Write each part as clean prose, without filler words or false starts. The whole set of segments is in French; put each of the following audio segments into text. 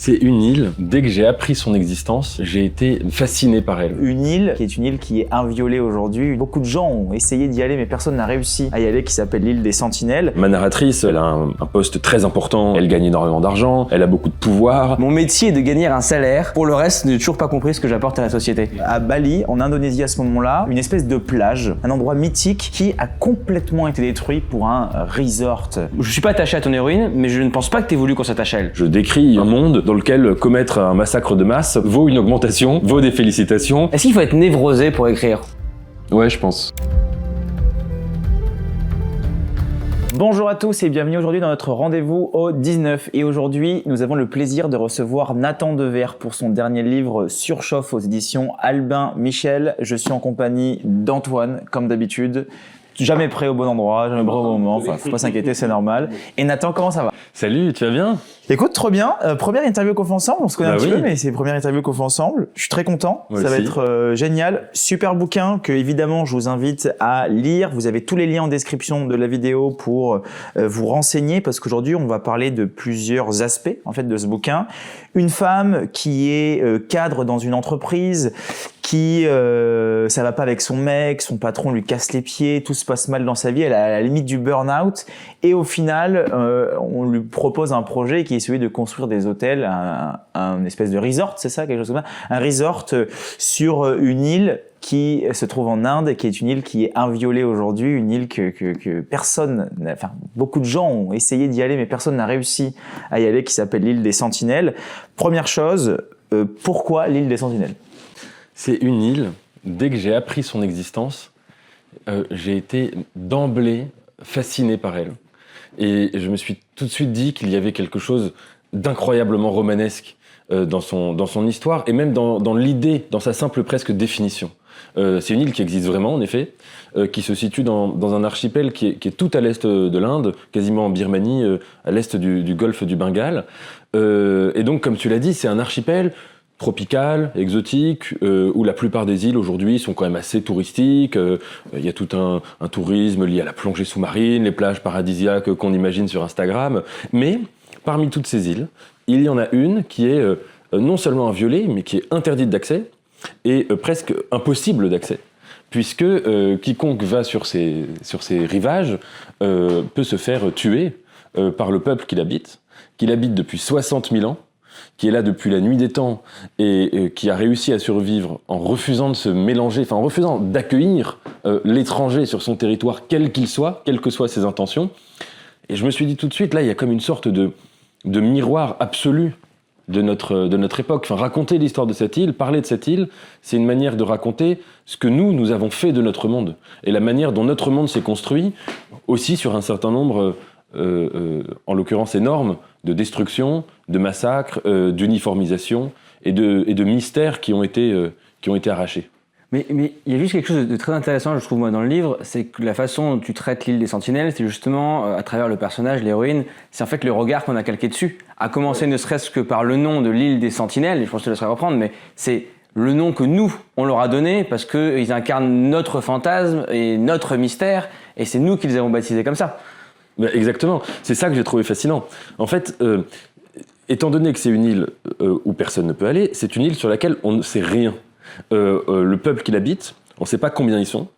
C'est une île. Dès que j'ai appris son existence, j'ai été fasciné par elle. Une île qui est une île qui est inviolée aujourd'hui. Beaucoup de gens ont essayé d'y aller, mais personne n'a réussi à y aller, qui s'appelle l'île des Sentinelles. Ma narratrice, elle a un poste très important, elle gagne énormément d'argent, elle a beaucoup de pouvoir. Mon métier est de gagner un salaire. Pour le reste, je n'ai toujours pas compris ce que j'apporte à la société. À Bali, en Indonésie à ce moment-là, une espèce de plage, un endroit mythique qui a complètement été détruit pour un resort. Je suis pas attaché à ton héroïne, mais je ne pense pas que t'aies voulu qu'on s'attache à elle. Je décris un monde dans lequel commettre un massacre de masse vaut une augmentation, vaut des félicitations. Est-ce qu'il faut être névrosé pour écrire? Ouais, je pense. Bonjour à tous et bienvenue aujourd'hui dans notre rendez-vous au 19. Et aujourd'hui, nous avons le plaisir de recevoir Nathan Dever pour son dernier livre Surchauffe aux éditions Albin Michel. Je suis en compagnie d'Antoine, comme d'habitude. Jamais prêt au bon endroit, jamais prêt au bon moment, enfin faut pas s'inquiéter, c'est normal. Et Nathan, comment ça va? Salut, tu vas bien? Écoute, trop bien. Première interview qu'on fait ensemble, on se connaît un petit peu, mais c'est la première interview qu'on fait ensemble. Je suis très content, Moi ça va aussi. être génial. Super bouquin que évidemment je vous invite à lire. Vous avez tous les liens en description de la vidéo pour vous renseigner, parce qu'aujourd'hui on va parler de plusieurs aspects en fait de ce bouquin. Une femme qui est cadre dans une entreprise, qui ça va pas avec son mec, son patron lui casse les pieds, tout se passe mal dans sa vie, elle est à la limite du burn-out, et au final on lui propose un projet qui est celui de construire des hôtels, un espèce de resort, c'est ça, quelque chose comme ça, un resort sur une île qui se trouve en Inde, qui est une île qui est inviolée aujourd'hui, une île que personne, enfin beaucoup de gens ont essayé d'y aller, mais personne n'a réussi à y aller, qui s'appelle l'île des Sentinelles. Première chose, pourquoi l'île des Sentinelles? C'est une île. Dès que j'ai appris son existence, j'ai été d'emblée fasciné par elle. Et je me suis tout de suite dit qu'il y avait quelque chose d'incroyablement romanesque dans son histoire, et même dans l'idée, dans sa simple presque définition. C'est une île qui existe vraiment, en effet, qui se situe dans un archipel qui est tout à l'est de l'Inde, quasiment en Birmanie, à l'est du golfe du Bengale. Et donc, comme tu l'as dit, c'est un archipel tropical, exotique, où la plupart des îles aujourd'hui sont quand même assez touristiques. Il y a tout un tourisme lié à la plongée sous-marine, les plages paradisiaques qu'on imagine sur Instagram. Mais parmi toutes ces îles, il y en a une qui est non seulement inviolée, mais qui est interdite d'accès et presque impossible d'accès, puisque quiconque va sur ces rivages peut se faire tuer par le peuple qui l'habite depuis 60 000 ans, qui est là depuis la nuit des temps et qui a réussi à survivre en refusant de se mélanger, enfin en refusant d'accueillir l'étranger sur son territoire, quel qu'il soit, quelles que soient ses intentions. Et je me suis dit tout de suite, là, il y a comme une sorte de miroir absolu de notre époque. Enfin, raconter l'histoire de cette île, parler de cette île, c'est une manière de raconter ce que nous avons fait de notre monde, et la manière dont notre monde s'est construit, aussi sur un certain nombre, en l'occurrence énorme, de destruction, de massacres, d'uniformisation et de mystères qui ont été arrachés. Mais il y a juste quelque chose de très intéressant, je trouve, moi, dans le livre, c'est que la façon dont tu traites l'île des Sentinelles, c'est justement, à travers le personnage, l'héroïne, c'est en fait le regard qu'on a calqué dessus. À commencer ne serait-ce que par le nom de l'île des Sentinelles, et je pense que je te laisserai reprendre, mais c'est le nom que nous, on leur a donné parce qu'ils incarnent notre fantasme et notre mystère, et c'est nous qui les avons baptisés comme ça. Ben exactement, c'est ça que j'ai trouvé fascinant. En fait, étant donné que c'est une île où personne ne peut aller, c'est une île sur laquelle on ne sait rien. Le peuple qui l'habite, on ne sait pas combien ils sont,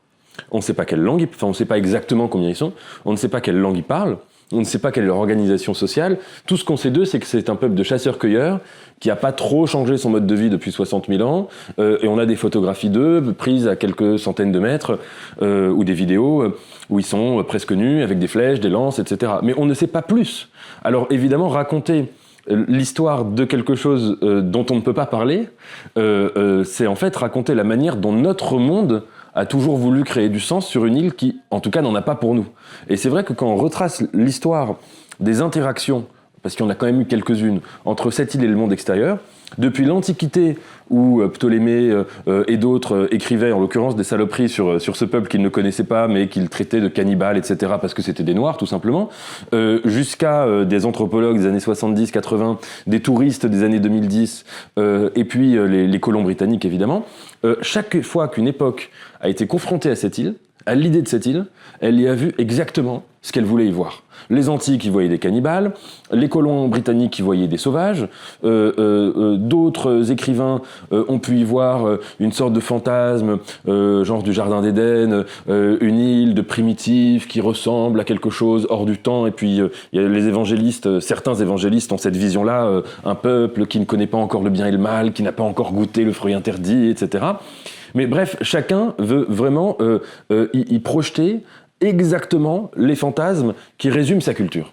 on ne sait pas quelle langue, enfin on ne sait pas exactement combien ils sont, on ne sait pas quelle langue ils parlent, on ne sait pas quelle est leur organisation sociale. Tout ce qu'on sait d'eux, c'est que c'est un peuple de chasseurs-cueilleurs qui n'a pas trop changé son mode de vie depuis 60 000 ans, et on a des photographies d'eux prises à quelques centaines de mètres, ou des vidéos où ils sont presque nus, avec des flèches, des lances, etc. Mais on ne sait pas plus. Alors évidemment, raconter l'histoire de quelque chose dont on ne peut pas parler, c'est en fait raconter la manière dont notre monde a toujours voulu créer du sens sur une île qui, en tout cas, n'en a pas pour nous. Et c'est vrai que quand on retrace l'histoire des interactions, parce qu'il y en a quand même eu quelques-unes, entre cette île et le monde extérieur, depuis l'Antiquité, où Ptolémée et d'autres écrivaient, en l'occurrence, des saloperies sur ce peuple qu'ils ne connaissaient pas, mais qu'ils traitaient de cannibales, etc., parce que c'était des Noirs, tout simplement, jusqu'à des anthropologues des années 70-80, des touristes des années 2010, et puis les colons britanniques, évidemment. Chaque fois qu'une époque a été confrontée à cette île, à l'idée de cette île, elle y a vu exactement ce qu'elle voulait y voir. Les Antilles qui voyaient des cannibales, les colons britanniques qui voyaient des sauvages, d'autres écrivains ont pu y voir une sorte de fantasme, genre du Jardin d'Éden, une île de primitifs qui ressemble à quelque chose hors du temps, et puis il y a les évangélistes, certains évangélistes ont cette vision-là, un peuple qui ne connaît pas encore le bien et le mal, qui n'a pas encore goûté le fruit interdit, etc. Mais bref, chacun veut vraiment y projeter exactement les fantasmes qui résument sa culture.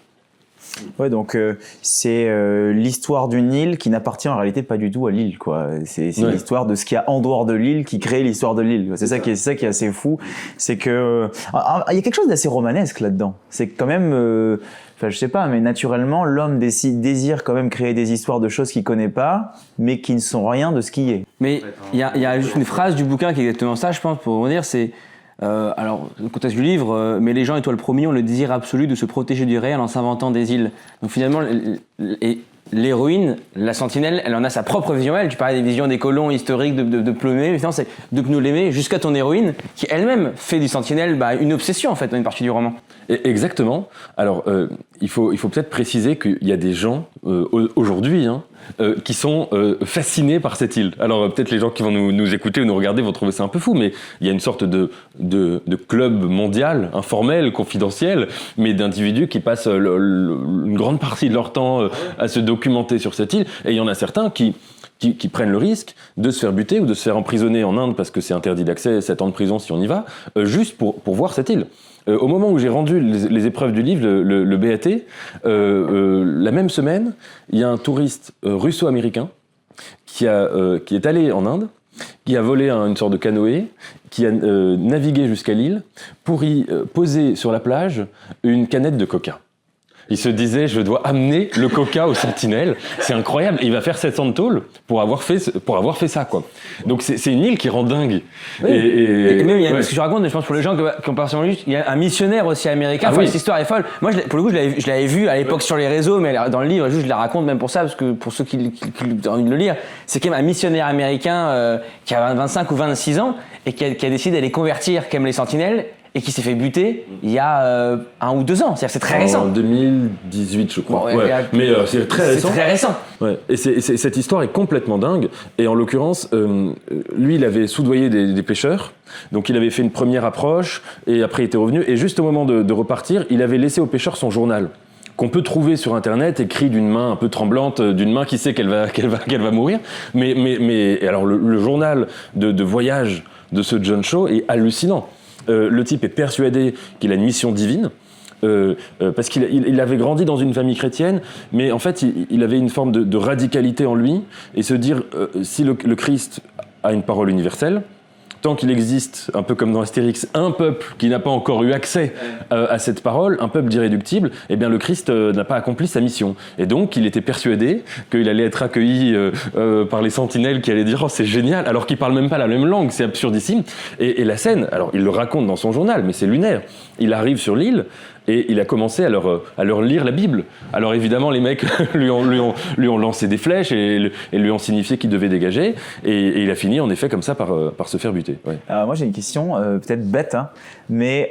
Ouais, donc c'est l'histoire d'une île qui n'appartient en réalité pas du tout à l'île, quoi. C'est l'histoire de ce qu'il y a en dehors de l'île qui crée l'histoire de l'île. C'est ça qui est assez fou. C'est que il y a quelque chose d'assez romanesque là-dedans. C'est quand même, enfin je sais pas, mais naturellement l'homme désire quand même créer des histoires de choses qu'il connaît pas, mais qui ne sont rien de ce qui est. Mais il y a juste une phrase du bouquin qui est exactement ça, je pense, pour vous dire, c'est alors, le contexte du livre, mais les gens étoiles promis ont le désir absolu de se protéger du réel en s'inventant des îles. Donc finalement, l'héroïne, la sentinelle, elle en a sa propre vision, elle. Tu parlais des visions des colons historiques de Ptolémée, mais finalement, c'est de Ptolémée jusqu'à ton héroïne, qui elle-même fait du sentinelle une obsession, en fait, dans une partie du roman. Exactement. Alors, il faut peut-être préciser qu'il y a des gens, aujourd'hui, qui sont fascinés par cette île. Alors peut-être les gens qui vont nous écouter ou nous regarder vont trouver ça un peu fou, mais il y a une sorte de club mondial, informel, confidentiel, mais d'individus qui passent une grande partie de leur temps à se documenter sur cette île, et il y en a certains qui prennent le risque de se faire buter ou de se faire emprisonner en Inde parce que c'est interdit d'accès, 7 ans de prison si on y va, juste pour voir cette île. Au moment où j'ai rendu les épreuves du livre, le BAT, la même semaine, il y a un touriste russo-américain qui est allé en Inde, qui a volé une sorte de canoë, qui a navigué jusqu'à l'île pour y poser sur la plage une canette de coca. Il se disait, je dois amener le coca aux sentinelles. C'est incroyable. Il va faire 700 de tôle pour avoir fait ça, quoi. Donc c'est une île qui rend dingue. Oui. Et même, il y a ce que je raconte, je pense pour les gens qui ont pas forcément lu, il y a un missionnaire aussi américain. Cette histoire est folle. Moi, pour le coup, je l'avais vu à l'époque sur les réseaux, mais dans le livre, juste je la raconte même pour ça, parce que pour ceux qui ont envie de le lire, c'est quand même un missionnaire américain qui a 25 ou 26 ans et qui a décidé d'aller convertir quand même les sentinelles, et qui s'est fait buter il y a 1 ou 2 ans. C'est-à-dire que c'est très récent. En 2018, je crois. Bon, mais c'est très récent. C'est très récent. Ouais. Et cette histoire est complètement dingue. Et en l'occurrence, lui, il avait soudoyé des pêcheurs. Donc il avait fait une première approche, et après il était revenu. Et juste au moment de repartir, il avait laissé aux pêcheurs son journal, qu'on peut trouver sur Internet, écrit d'une main un peu tremblante, d'une main qui sait qu'elle va mourir. Mais alors le journal de voyage de ce John Shaw est hallucinant. Le type est persuadé qu'il a une mission divine, parce qu'il avait grandi dans une famille chrétienne, mais en fait il avait une forme de radicalité en lui, et se dire si le Christ a une parole universelle, tant qu'il existe, un peu comme dans Astérix, un peuple qui n'a pas encore eu accès à cette parole, un peuple d'irréductibles, eh bien le Christ n'a pas accompli sa mission. Et donc il était persuadé qu'il allait être accueilli par les sentinelles qui allaient dire « Oh, c'est génial !» alors qu'ils parlent même pas la même langue, c'est absurdissime. Et la scène, alors il le raconte dans son journal, mais c'est lunaire. Il arrive sur l'île, et il a commencé à leur lire la Bible. Alors évidemment, les mecs lui ont lancé des flèches et lui ont signifié qu'il devait dégager. Et il a fini en effet comme ça par se faire buter. Ouais. Alors moi j'ai une question peut-être bête, mais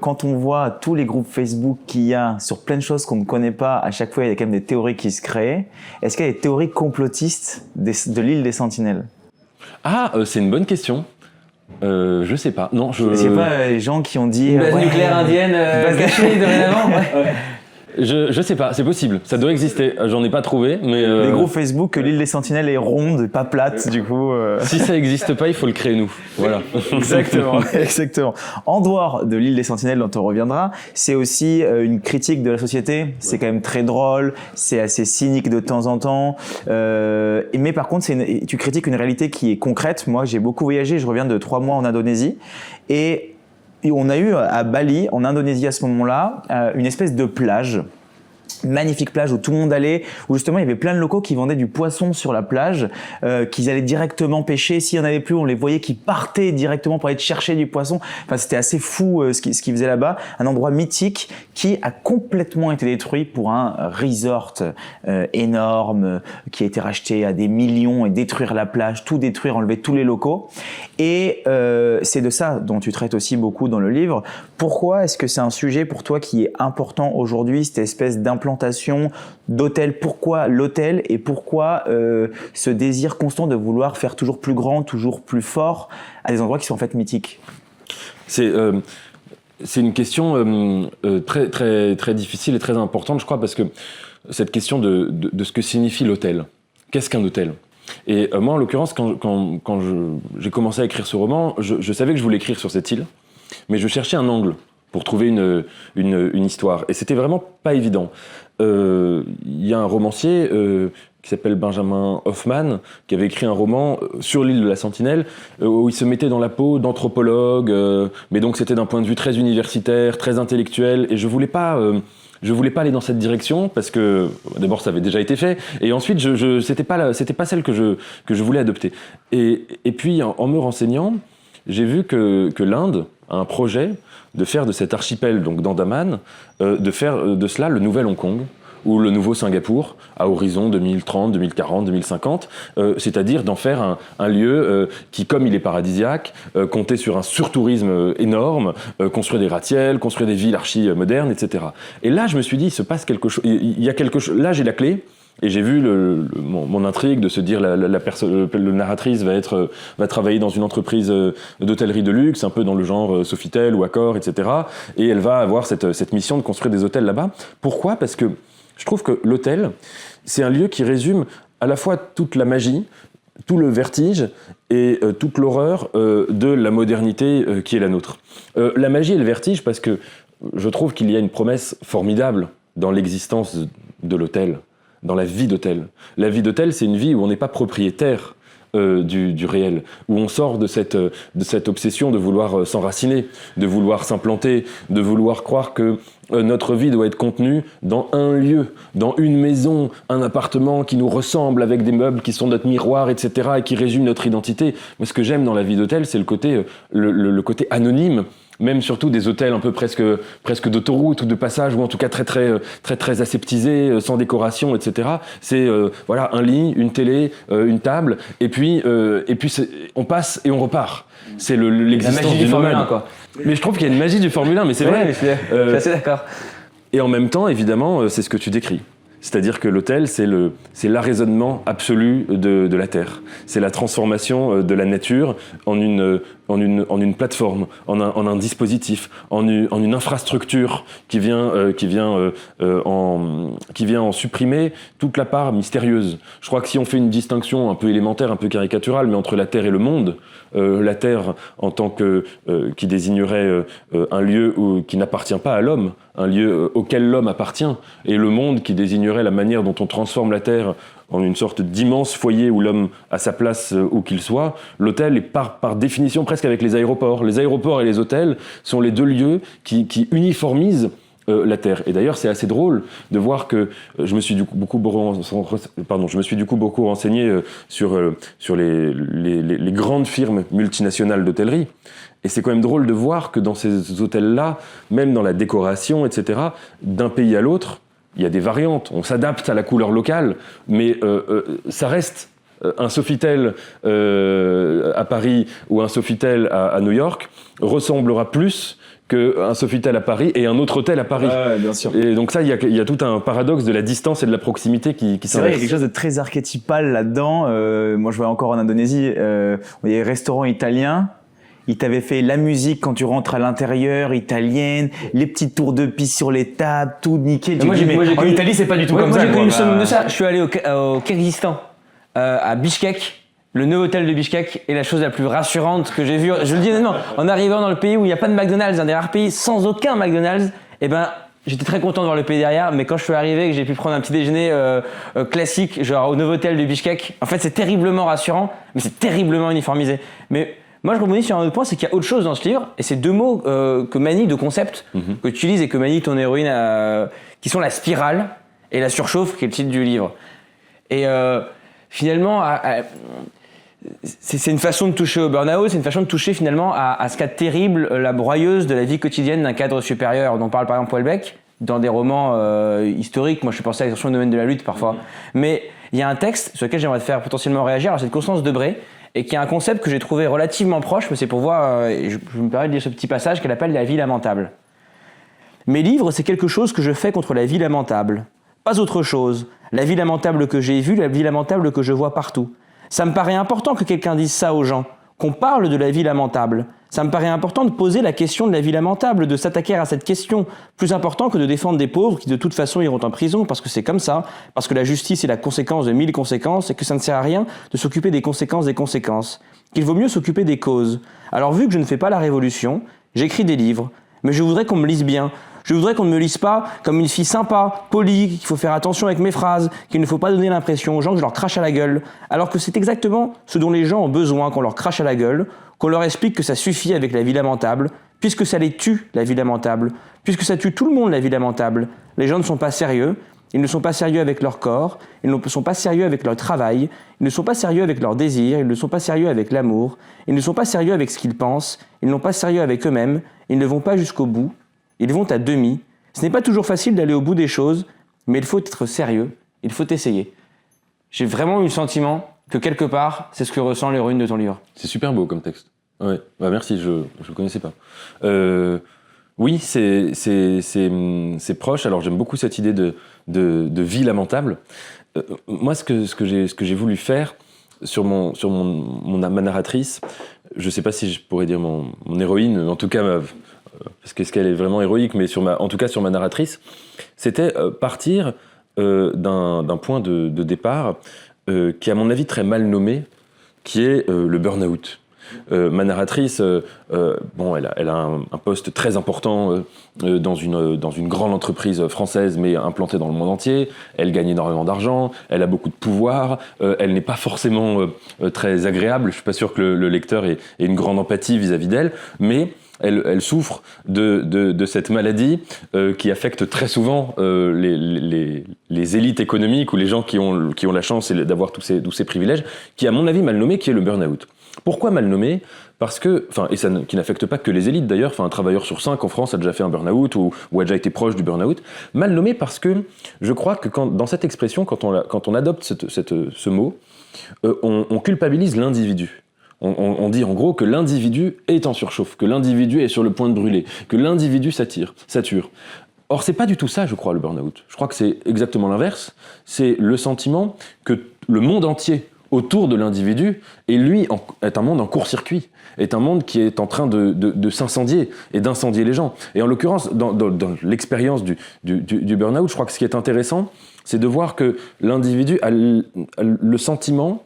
quand on voit tous les groupes Facebook qu'il y a sur plein de choses qu'on ne connaît pas, à chaque fois il y a quand même des théories qui se créent. Est-ce qu'il y a des théories complotistes de l'île des Sentinelles ? Ah, c'est une bonne question. Je sais pas. Non, Est-ce qu'il n'y a pas les gens qui ont dit base nucléaire indienne cachée dorénavant. Je sais pas, c'est possible. Ça doit exister. J'en ai pas trouvé, mais les groupes Facebook que l'île des Sentinelles est ronde, pas plate, du coup. Si ça existe pas, il faut le créer nous. Voilà. Exactement, exactement. En dehors de l'île des Sentinelles, dont on reviendra, c'est aussi une critique de la société. C'est quand même très drôle, c'est assez cynique de temps en temps. Mais par contre, tu critiques une réalité qui est concrète. Moi, j'ai beaucoup voyagé. Je reviens de 3 mois en Indonésie et on a eu à Bali, en Indonésie à ce moment-là, une espèce de plage magnifique plage où tout le monde allait, où justement il y avait plein de locaux qui vendaient du poisson sur la plage, qu'ils allaient directement pêcher. S'il y en avait plus, on les voyait qui partaient directement pour aller chercher du poisson. Enfin, c'était assez fou ce qu'ils faisaient là-bas. Un endroit mythique qui a complètement été détruit pour un resort énorme qui a été racheté à des millions et détruire la plage, tout détruire, enlever tous les locaux. Et c'est de ça dont tu traites aussi beaucoup dans le livre. Pourquoi est-ce que c'est un sujet pour toi qui est important aujourd'hui, cette espèce d'implantation d'hôtel? Pourquoi l'hôtel et pourquoi ce désir constant de vouloir faire toujours plus grand, toujours plus fort à des endroits qui sont en fait mythiques? C'est une question très, très, très difficile et très importante, je crois, parce que cette question de ce que signifie l'hôtel. Qu'est-ce qu'un hôtel? Et moi, en l'occurrence, quand j'ai commencé à écrire ce roman, je savais que je voulais écrire sur cette île, mais je cherchais un angle pour trouver une histoire. Et c'était vraiment pas évident. Il y a un romancier qui s'appelle Benjamin Hoffman, qui avait écrit un roman sur l'île de la Sentinelle, où il se mettait dans la peau d'anthropologue, mais donc c'était d'un point de vue très universitaire, très intellectuel, et je voulais pas aller dans cette direction parce que d'abord ça avait déjà été fait et ensuite c'était pas celle que je voulais adopter. Et puis en me renseignant, j'ai vu que l'Inde a un projet de faire de cet archipel donc d'Andaman de faire de cela le nouvel Hong Kong ou le nouveau Singapour à horizon 2030, 2040, 2050, c'est-à-dire d'en faire un lieu qui, comme il est paradisiaque, comptait sur un surtourisme énorme, construire des gratte-ciels, construire des villes archi-modernes, etc. Et là, je me suis dit, il se passe quelque chose, il y a quelque chose, là j'ai la clé, et j'ai vu mon intrigue de se dire la narratrice va travailler dans une entreprise d'hôtellerie de luxe, un peu dans le genre Sofitel ou Accor, etc. Et elle va avoir cette mission de construire des hôtels là-bas. Pourquoi ? Parce que je trouve que l'hôtel, c'est un lieu qui résume à la fois toute la magie, tout le vertige et toute l'horreur de la modernité qui est la nôtre. La magie et le vertige parce que je trouve qu'il y a une promesse formidable dans l'existence de l'hôtel, dans la vie d'hôtel. La vie d'hôtel, c'est une vie où on n'est pas propriétaire du réel, où on sort de cette obsession de vouloir s'enraciner, de vouloir s'implanter, de vouloir croire que notre vie doit être contenue dans un lieu, dans une maison, un appartement qui nous ressemble avec des meubles qui sont notre miroir, etc. et qui résument notre identité. Mais ce que j'aime dans la vie d'hôtel, c'est le côté anonyme, même surtout des hôtels un peu presque d'autoroute ou de passage, ou en tout cas très aseptisés, sans décoration, etc. C'est voilà, un lit, une télé, une table, et puis on passe et on repart. C'est l'existence la magie du Formule 1, quoi. Mais je trouve qu'il y a une magie du Formule 1, mais c'est vrai. Je suis assez d'accord. Et en même temps, évidemment, c'est ce que tu décris. C'est-à-dire que l'hôtel, c'est l'arraisonnement absolu de la Terre. C'est la transformation de la nature en une plateforme, en un dispositif, en une infrastructure qui vient en supprimer toute la part mystérieuse. Je crois que si on fait une distinction un peu élémentaire, un peu caricaturale, mais entre la Terre et le monde, la Terre en tant que qui désignerait un lieu qui n'appartient pas à l'homme, un lieu auquel l'homme appartient, et le monde qui désignerait la manière dont on transforme la Terre en une sorte d'immense foyer où l'homme a sa place où qu'il soit. L'hôtel est par définition presque avec les aéroports. Les aéroports et les hôtels sont les deux lieux qui uniformisent la Terre. Et d'ailleurs, c'est assez drôle de voir que je me suis du coup beaucoup renseigné sur les grandes firmes multinationales d'hôtellerie. Et c'est quand même drôle de voir que dans ces hôtels-là, même dans la décoration, etc., d'un pays à l'autre, il y a des variantes. On s'adapte à la couleur locale, mais ça reste un Sofitel à Paris ou un Sofitel à New York ressemblera plus qu'un Sofitel à Paris et un autre hôtel à Paris. Bien sûr. Et donc ça, il y a tout un paradoxe de la distance et de la proximité qui C'est vrai, il y a s'inverse. quelque chose de très archétypal là-dedans. Moi, je vois encore en Indonésie, il y a des restaurants italiens. Ils t'avaient fait la musique quand tu rentres à l'intérieur, italienne, les petites tours de piste sur les tables, tout nickel. Moi, j'ai en connu- Italie, c'est pas du tout comme Moi, ça. j'ai connu le quoi. summum de ça. Je suis allé au Kyrgyzstan, à Bishkek, le nouveau hôtel de Bishkek est la chose la plus rassurante que j'ai vue. Je le dis honnêtement, en arrivant dans le pays où il n'y a pas de McDonald's, un des rares pays sans aucun McDonald's, eh ben, j'étais très content de voir le pays derrière, mais quand je suis arrivé et que j'ai pu prendre un petit déjeuner classique, genre au nouveau hôtel de Bishkek, en fait, c'est terriblement rassurant, mais c'est terriblement uniformisé. Mais moi, je rebondis sur un autre point, c'est qu'il y a autre chose dans ce livre, et c'est deux mots que manie, deux concepts que tu utilises et que manie ton héroïne, qui sont la spirale et la surchauffe, qui est le titre du livre. Et finalement, c'est une façon de toucher au burn-out, c'est une façon de toucher finalement à ce cadre terrible, la broyeuse de la vie quotidienne d'un cadre supérieur, dont parle par exemple Houellebecq, dans des romans historiques. Moi, je pensais à l'extension du domaine de la lutte parfois. Mais il y a un texte sur lequel j'aimerais te faire potentiellement réagir, alors c'est de Constance Debré, et qui a un concept que j'ai trouvé relativement proche, mais c'est pour voir, je me permets de lire ce petit passage qu'elle appelle la vie lamentable. Mes livres, c'est quelque chose que je fais contre la vie lamentable. Pas autre chose. La vie lamentable que j'ai vue, la vie lamentable que je vois partout. Ça me paraît important que quelqu'un dise ça aux gens, qu'on parle de la vie lamentable. Ça me paraît important de poser la question de la vie lamentable, de s'attaquer à cette question. Plus important que de défendre des pauvres qui de toute façon iront en prison parce que c'est comme ça, parce que la justice est la conséquence de 1000 conséquences et que ça ne sert à rien de s'occuper des conséquences des conséquences. Qu'il vaut mieux s'occuper des causes. Alors vu que je ne fais pas la révolution, j'écris des livres. Mais je voudrais qu'on me lise bien. Je voudrais qu'on ne me lise pas comme une fille sympa, polie, qu'il faut faire attention avec mes phrases, qu'il ne faut pas donner l'impression aux gens que je leur crache à la gueule, alors que c'est exactement ce dont les gens ont besoin, qu'on leur crache à la gueule, qu'on leur explique que ça suffit avec la vie lamentable, puisque ça les tue, la vie lamentable, puisque ça tue tout le monde, la vie lamentable. Les gens ne sont pas sérieux, ils ne sont pas sérieux avec leur corps, ils ne sont pas sérieux avec leur travail, ils ne sont pas sérieux avec leurs désirs, ils ne sont pas sérieux avec l'amour, ils ne sont pas sérieux avec ce qu'ils pensent, ils n'ont pas sérieux avec eux-mêmes, ils ne vont pas jusqu'au bout. Ils vont à demi. Ce n'est pas toujours facile d'aller au bout des choses, mais il faut être sérieux, il faut essayer. J'ai vraiment eu le sentiment que quelque part, c'est ce que ressent l'héroïne de ton livre. C'est super beau comme texte. Ouais. Bah merci, je le connaissais pas. Oui, c'est proche. Alors j'aime beaucoup cette idée de vie lamentable. Moi, ce que j'ai voulu faire sur ma narratrice, je sais pas si je pourrais dire mon héroïne, en tout cas parce qu'est-ce qu'elle est vraiment héroïque, mais en tout cas sur ma narratrice, c'était partir d'un point de départ qui est à mon avis très mal nommé, qui est le burn-out. Ma narratrice, elle a un poste très important dans une grande entreprise française, mais implantée dans le monde entier. Elle gagne énormément d'argent, elle a beaucoup de pouvoir, elle n'est pas forcément très agréable. Je suis pas sûr que le lecteur ait une grande empathie vis-à-vis d'elle, mais elle souffre de cette maladie qui affecte très souvent les élites économiques ou les gens qui ont la chance d'avoir tous ces privilèges, qui est à mon avis mal nommé, qui est le burn-out. Pourquoi mal nommé ? Parce que, qui n'affecte pas que les élites d'ailleurs, un travailleur sur 5 en France a déjà fait un burn-out ou a déjà été proche du burn-out. Mal nommé parce que je crois que dans cette expression, quand on adopte ce mot, on culpabilise l'individu. On dit en gros que l'individu est en surchauffe, que l'individu est sur le point de brûler, que l'individu sature. Or, c'est pas du tout ça, je crois, le burn-out. Je crois que c'est exactement l'inverse. C'est le sentiment que le monde entier autour de l'individu, et lui est un monde en court-circuit, est un monde qui est en train de s'incendier et d'incendier les gens. Et en l'occurrence, dans l'expérience du burn-out, je crois que ce qui est intéressant, c'est de voir que l'individu a le sentiment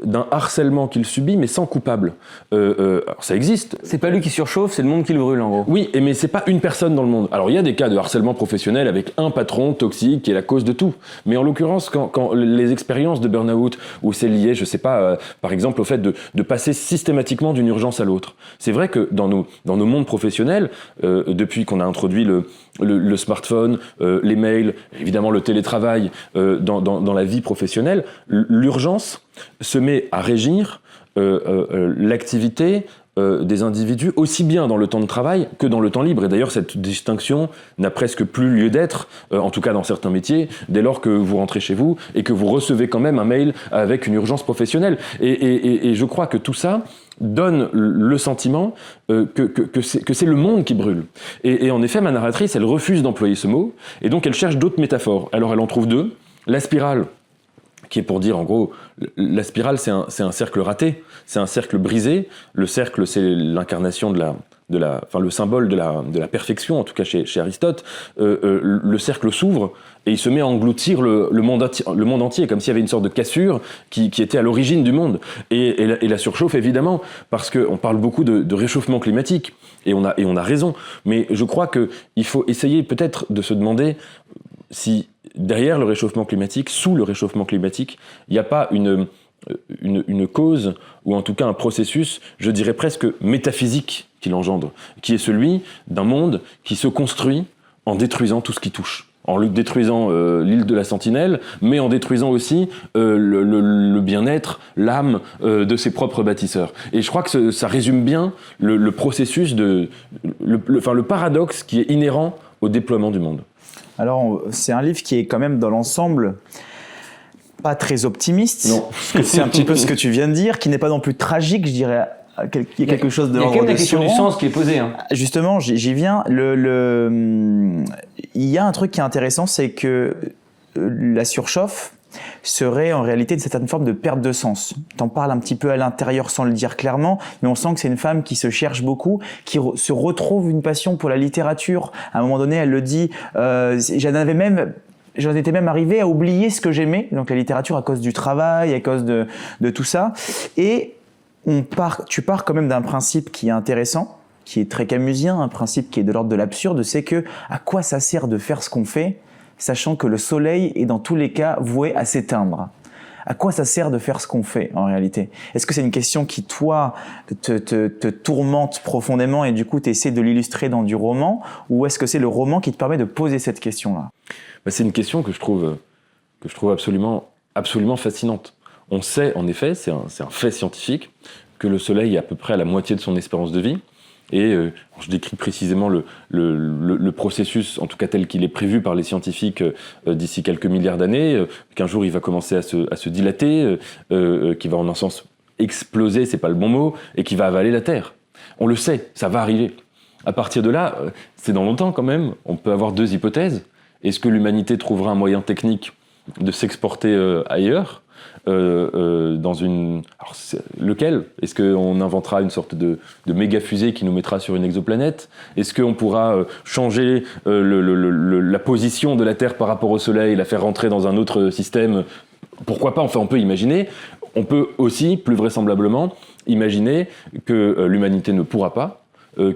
d'un harcèlement qu'il subit, mais sans coupable. Alors ça existe. C'est pas lui qui surchauffe, c'est le monde qui le brûle, en gros. Oui, mais c'est pas une personne dans le monde. Alors il y a des cas de harcèlement professionnel avec un patron toxique qui est la cause de tout. Mais en l'occurrence, quand les expériences de burn-out, où c'est lié, je sais pas, par exemple au fait de passer systématiquement d'une urgence à l'autre. C'est vrai que dans nos mondes professionnels, depuis qu'on a introduit le smartphone, les mails, évidemment le télétravail, dans la vie professionnelle, l'urgence se met à régir l'activité des individus aussi bien dans le temps de travail que dans le temps libre. Et d'ailleurs, cette distinction n'a presque plus lieu d'être, en tout cas dans certains métiers, dès lors que vous rentrez chez vous et que vous recevez quand même un mail avec une urgence professionnelle. Et je crois que tout ça donne le sentiment que c'est le monde qui brûle. Et en effet, ma narratrice, elle refuse d'employer ce mot, et donc elle cherche d'autres métaphores. Alors elle en trouve deux. La spirale, qui est pour dire, en gros, la spirale, c'est un cercle raté, c'est un cercle brisé. Le cercle, c'est l'incarnation le symbole de la perfection, en tout cas chez Aristote. Le cercle s'ouvre et il se met à engloutir le monde entier, comme s'il y avait une sorte de cassure qui était à l'origine du monde. Et la surchauffe, évidemment, parce qu'on parle beaucoup de réchauffement climatique, et on a raison. Mais je crois qu'il faut essayer peut-être de se demander si derrière le réchauffement climatique, sous le réchauffement climatique, il n'y a pas une cause, ou en tout cas un processus, je dirais presque métaphysique qui l'engendre, qui est celui d'un monde qui se construit en détruisant tout ce qui touche, en détruisant l'île de la Sentinelle, mais en détruisant aussi le bien-être, l'âme de ses propres bâtisseurs. Et je crois que ça résume bien le processus, le paradoxe qui est inhérent au déploiement du monde. Alors, c'est un livre qui est quand même dans l'ensemble pas très optimiste. Non. C'est un petit peu ce que tu viens de dire, qui n'est pas non plus tragique, je dirais. Il y a quelque chose de l'ordre Il y a quand même la question du sens qui est posée. Hein. Justement, j'y viens. Il y a un truc qui est intéressant, c'est que la surchauffe serait en réalité une certaine forme de perte de sens. T'en parles un petit peu à l'intérieur sans le dire clairement, mais on sent que c'est une femme qui se cherche beaucoup, qui se retrouve une passion pour la littérature. À un moment donné, elle le dit, j'en étais même arrivé à oublier ce que j'aimais, donc la littérature à cause du travail, à cause de tout ça. Et tu pars quand même d'un principe qui est intéressant, qui est très camusien, un principe qui est de l'ordre de l'absurde, c'est que à quoi ça sert de faire ce qu'on fait, sachant que le soleil est dans tous les cas voué à s'éteindre. À quoi ça sert de faire ce qu'on fait en réalité? Est-ce que c'est une question qui, toi, te tourmente profondément et du coup tu essaies de l'illustrer dans du roman, ou est-ce que c'est le roman qui te permet de poser cette question-là? C'est une question que je trouve absolument fascinante. On sait, en effet, c'est un fait scientifique, que le soleil est à peu près à la moitié de son espérance de vie. Et je décris précisément le processus, en tout cas tel qu'il est prévu par les scientifiques d'ici quelques milliards d'années, qu'un jour il va commencer à se dilater, qui va en un sens exploser, c'est pas le bon mot, et qui va avaler la Terre. On le sait, ça va arriver. À partir de là, c'est dans longtemps quand même, on peut avoir deux hypothèses. Est-ce que l'humanité trouvera un moyen technique de s'exporter ailleurs lequel? Est-ce qu'on inventera une sorte de méga fusée qui nous mettra sur une exoplanète? Est-ce qu'on pourra changer la position de la Terre par rapport au Soleil, la faire rentrer dans un autre système? Pourquoi pas? Enfin, on peut imaginer. On peut aussi, plus vraisemblablement, imaginer que l'humanité ne pourra pas,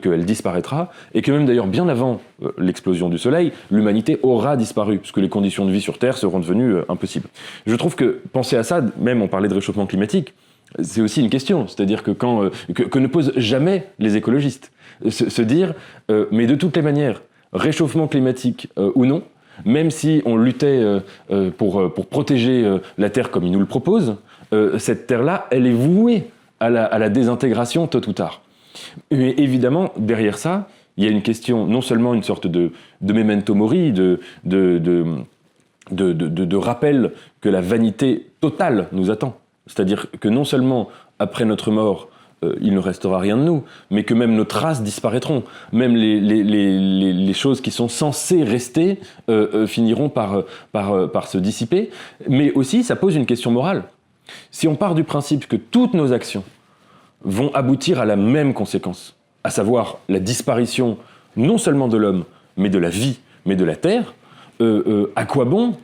qu'elle disparaîtra, et que même d'ailleurs bien avant l'explosion du Soleil, l'humanité aura disparu, puisque les conditions de vie sur Terre seront devenues impossibles. Je trouve que penser à ça, même on parlait de réchauffement climatique, c'est aussi une question, c'est-à-dire que que ne posent jamais les écologistes, se dire, mais de toutes les manières, réchauffement climatique ou non, même si on luttait pour protéger la Terre comme ils nous le proposent, cette Terre-là, elle est vouée à la désintégration tôt ou tard. Mais évidemment, derrière ça, il y a une question, non seulement une sorte de memento mori, de rappel que la vanité totale nous attend. C'est-à-dire que non seulement, après notre mort, il ne restera rien de nous, mais que même nos traces disparaîtront. Même les choses qui sont censées rester finiront par se dissiper. Mais aussi, ça pose une question morale. Si on part du principe que toutes nos actions vont aboutir à la même conséquence, à savoir la disparition non seulement de l'homme, mais de la vie, mais de la Terre, à quoi bon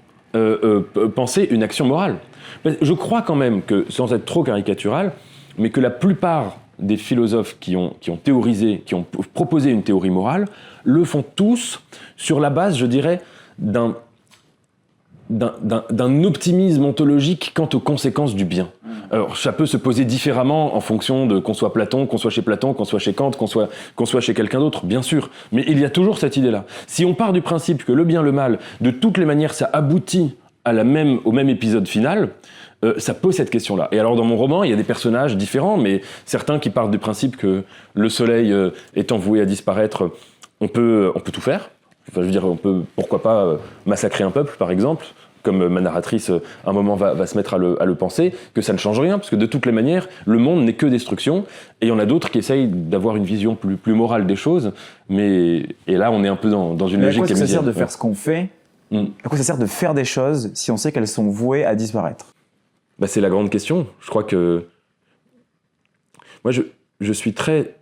penser une action morale? Je crois quand même que, sans être trop caricatural, mais que la plupart des philosophes qui ont théorisé, qui ont proposé une théorie morale, le font tous sur la base, je dirais, d'un optimisme ontologique quant aux conséquences du bien. Alors, ça peut se poser différemment en fonction de qu'on soit Platon, qu'on soit chez Platon, qu'on soit chez Kant, qu'on soit chez quelqu'un d'autre, bien sûr. Mais il y a toujours cette idée-là. Si on part du principe que le bien, le mal, de toutes les manières, ça aboutit au même épisode final, ça pose cette question-là. Et alors, dans mon roman, il y a des personnages différents, mais certains qui partent du principe que le soleil étant voué à disparaître, on peut tout faire. Enfin, je veux dire, on peut, pourquoi pas, massacrer un peuple, par exemple, comme ma narratrice, à un moment, va se mettre à le penser, que ça ne change rien, parce que de toutes les manières, le monde n'est que destruction, et il y en a d'autres qui essayent d'avoir une vision plus morale des choses, et là, on est un peu dans une logique... À quoi ça sert de faire ce qu'on fait? À quoi ça sert de faire des choses si on sait qu'elles sont vouées à disparaître? C'est la grande question. Je crois que... Moi, je suis très...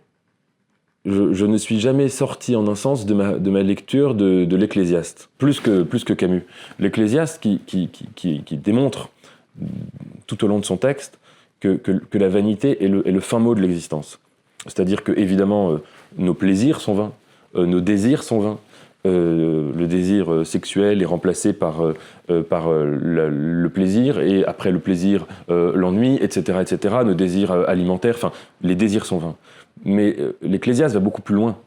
Je ne suis jamais sorti en un sens de ma lecture de l'Ecclésiaste, plus que Camus. L'Ecclésiaste qui démontre tout au long de son texte que la vanité est le fin mot de l'existence. C'est-à-dire que, évidemment, nos plaisirs sont vains, nos désirs sont vains. Le désir sexuel est remplacé par le plaisir, et après le plaisir, l'ennui, etc., etc. Nos désirs alimentaires, enfin, les désirs sont vains. Mais l'Ecclésiaste va beaucoup plus loin.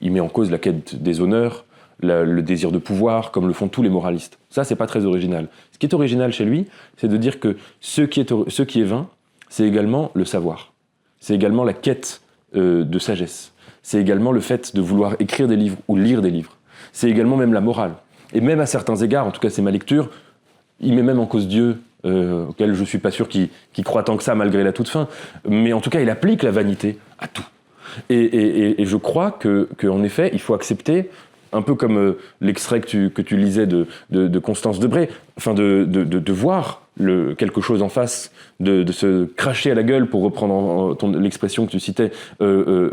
Il met en cause la quête des honneurs, le désir de pouvoir, comme le font tous les moralistes. Ça, c'est pas très original. Ce qui est original chez lui, c'est de dire que ce qui est vain, c'est également le savoir. C'est également la quête de sagesse. C'est également le fait de vouloir écrire des livres ou lire des livres. C'est également même la morale. Et même à certains égards, en tout cas c'est ma lecture, il met même en cause Dieu, auquel je suis pas sûr qu'il croit tant que ça malgré la toute fin. Mais en tout cas, il applique la vanité à tout. Et je crois qu'en effet, il faut accepter, un peu comme l'extrait que tu lisais de Constance Debré, enfin de voir quelque chose en face, de se cracher à la gueule, pour reprendre l'expression que tu citais,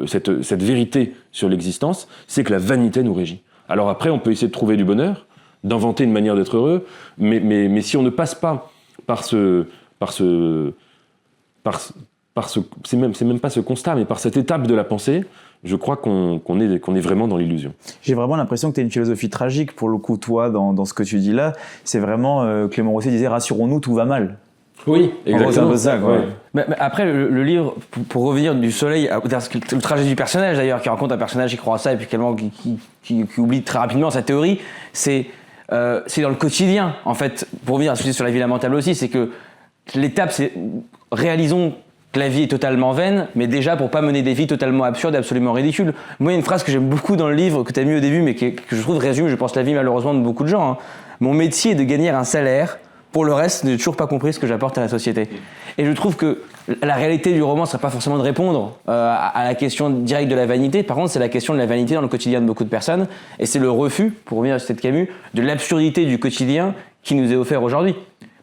cette vérité sur l'existence, c'est que la vanité nous régit. Alors après, on peut essayer de trouver du bonheur, d'inventer une manière d'être heureux, mais si on ne passe pas c'est même pas ce constat, mais par cette étape de la pensée, je crois qu'on est vraiment dans l'illusion. J'ai vraiment l'impression que tu as une philosophie tragique, pour le coup, toi, dans ce que tu dis là. C'est vraiment, Clément Rosset disait « rassurons-nous, tout va mal ». Oui, exactement. C'est un peu ça, quoi. Ouais. Mais après, le livre, pour revenir du soleil, le trajet du personnage d'ailleurs, qui raconte un personnage qui croit à ça et puis qui oublie très rapidement sa théorie, c'est dans le quotidien, en fait. Pour revenir à ce que je disais sur la vie lamentable aussi, c'est que l'étape, c'est réalisons que la vie est totalement vaine, mais déjà pour pas mener des vies totalement absurdes et absolument ridicules. Moi, il y a une phrase que j'aime beaucoup dans le livre, que tu as mis au début, mais que je trouve résume, je pense, la vie malheureusement de beaucoup de gens. Hein. Mon métier est de gagner un salaire. Pour le reste, je n'ai toujours pas compris ce que j'apporte à la société. Et je trouve que la réalité du roman ne serait pas forcément de répondre à la question directe de la vanité. Par contre, c'est la question de la vanité dans le quotidien de beaucoup de personnes. Et c'est le refus, pour revenir à cette Camus, de l'absurdité du quotidien qui nous est offert aujourd'hui.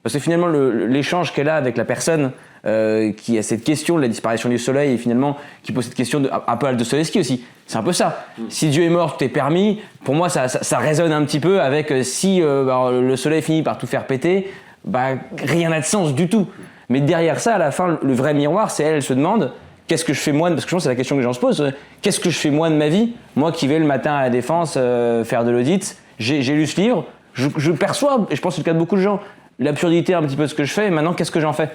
Parce que finalement, l'échange qu'elle a avec la personne qui a cette question de la disparition du soleil et finalement qui pose cette question un peu à Dostoïevski aussi. C'est un peu ça. Si Dieu est mort, tout est permis. Pour moi, ça résonne un petit peu avec si le soleil finit par tout faire péter, rien n'a de sens du tout. Mais derrière ça, à la fin, le vrai miroir, c'est elle se demande qu'est-ce que je fais moi, parce que je pense que c'est la question que les gens se posent, qu'est-ce que je fais moi de ma vie, moi qui vais le matin à la Défense faire de l'audit, j'ai lu ce livre, je perçois, et je pense que c'est le cas de beaucoup de gens, l'absurdité un petit peu de ce que je fais, et maintenant qu'est-ce que j'en fais?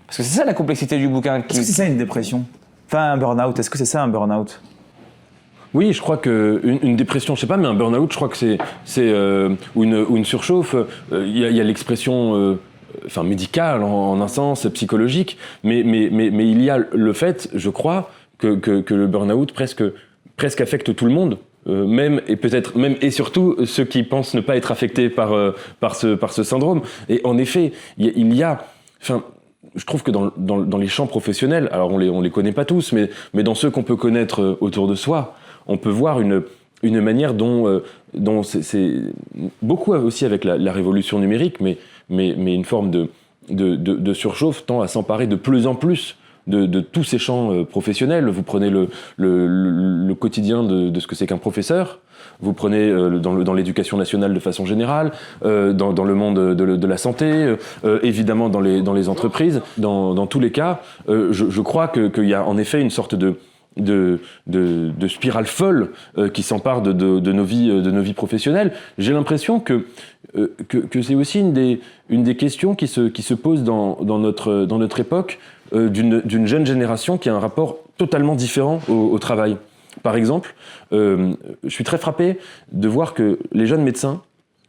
Parce que c'est ça la complexité du bouquin. Est-ce que c'est ça une dépression? Enfin, un burn-out, est-ce que c'est ça un burn-out? Oui, je crois qu'une dépression, je sais pas, mais un burn-out, je crois que c'est ou une surchauffe. Il y a l'expression médicale en un sens, psychologique, mais il y a le fait, je crois, que le burn-out presque affecte tout le monde. Même et peut-être même et surtout ceux qui pensent ne pas être affectés par ce syndrome. Et en effet, il y a je trouve que dans les champs professionnels, alors on les connaît pas tous, mais dans ceux qu'on peut connaître autour de soi, on peut voir une manière dont c'est beaucoup aussi avec la révolution numérique, mais une forme de surchauffe tend à s'emparer de plus en plus de tous ces champs professionnels. Vous prenez le quotidien de ce que c'est qu'un professeur, vous prenez dans l'éducation nationale de façon générale, dans le monde de la santé, évidemment dans les entreprises. Dans tous les cas, je crois qu'il y a en effet une sorte de spirale folle qui s'empare de nos vies professionnelles. J'ai l'impression que c'est aussi une des questions qui se pose dans notre époque, d'une jeune génération qui a un rapport totalement différent au travail. Par exemple, je suis très frappé de voir que les jeunes médecins,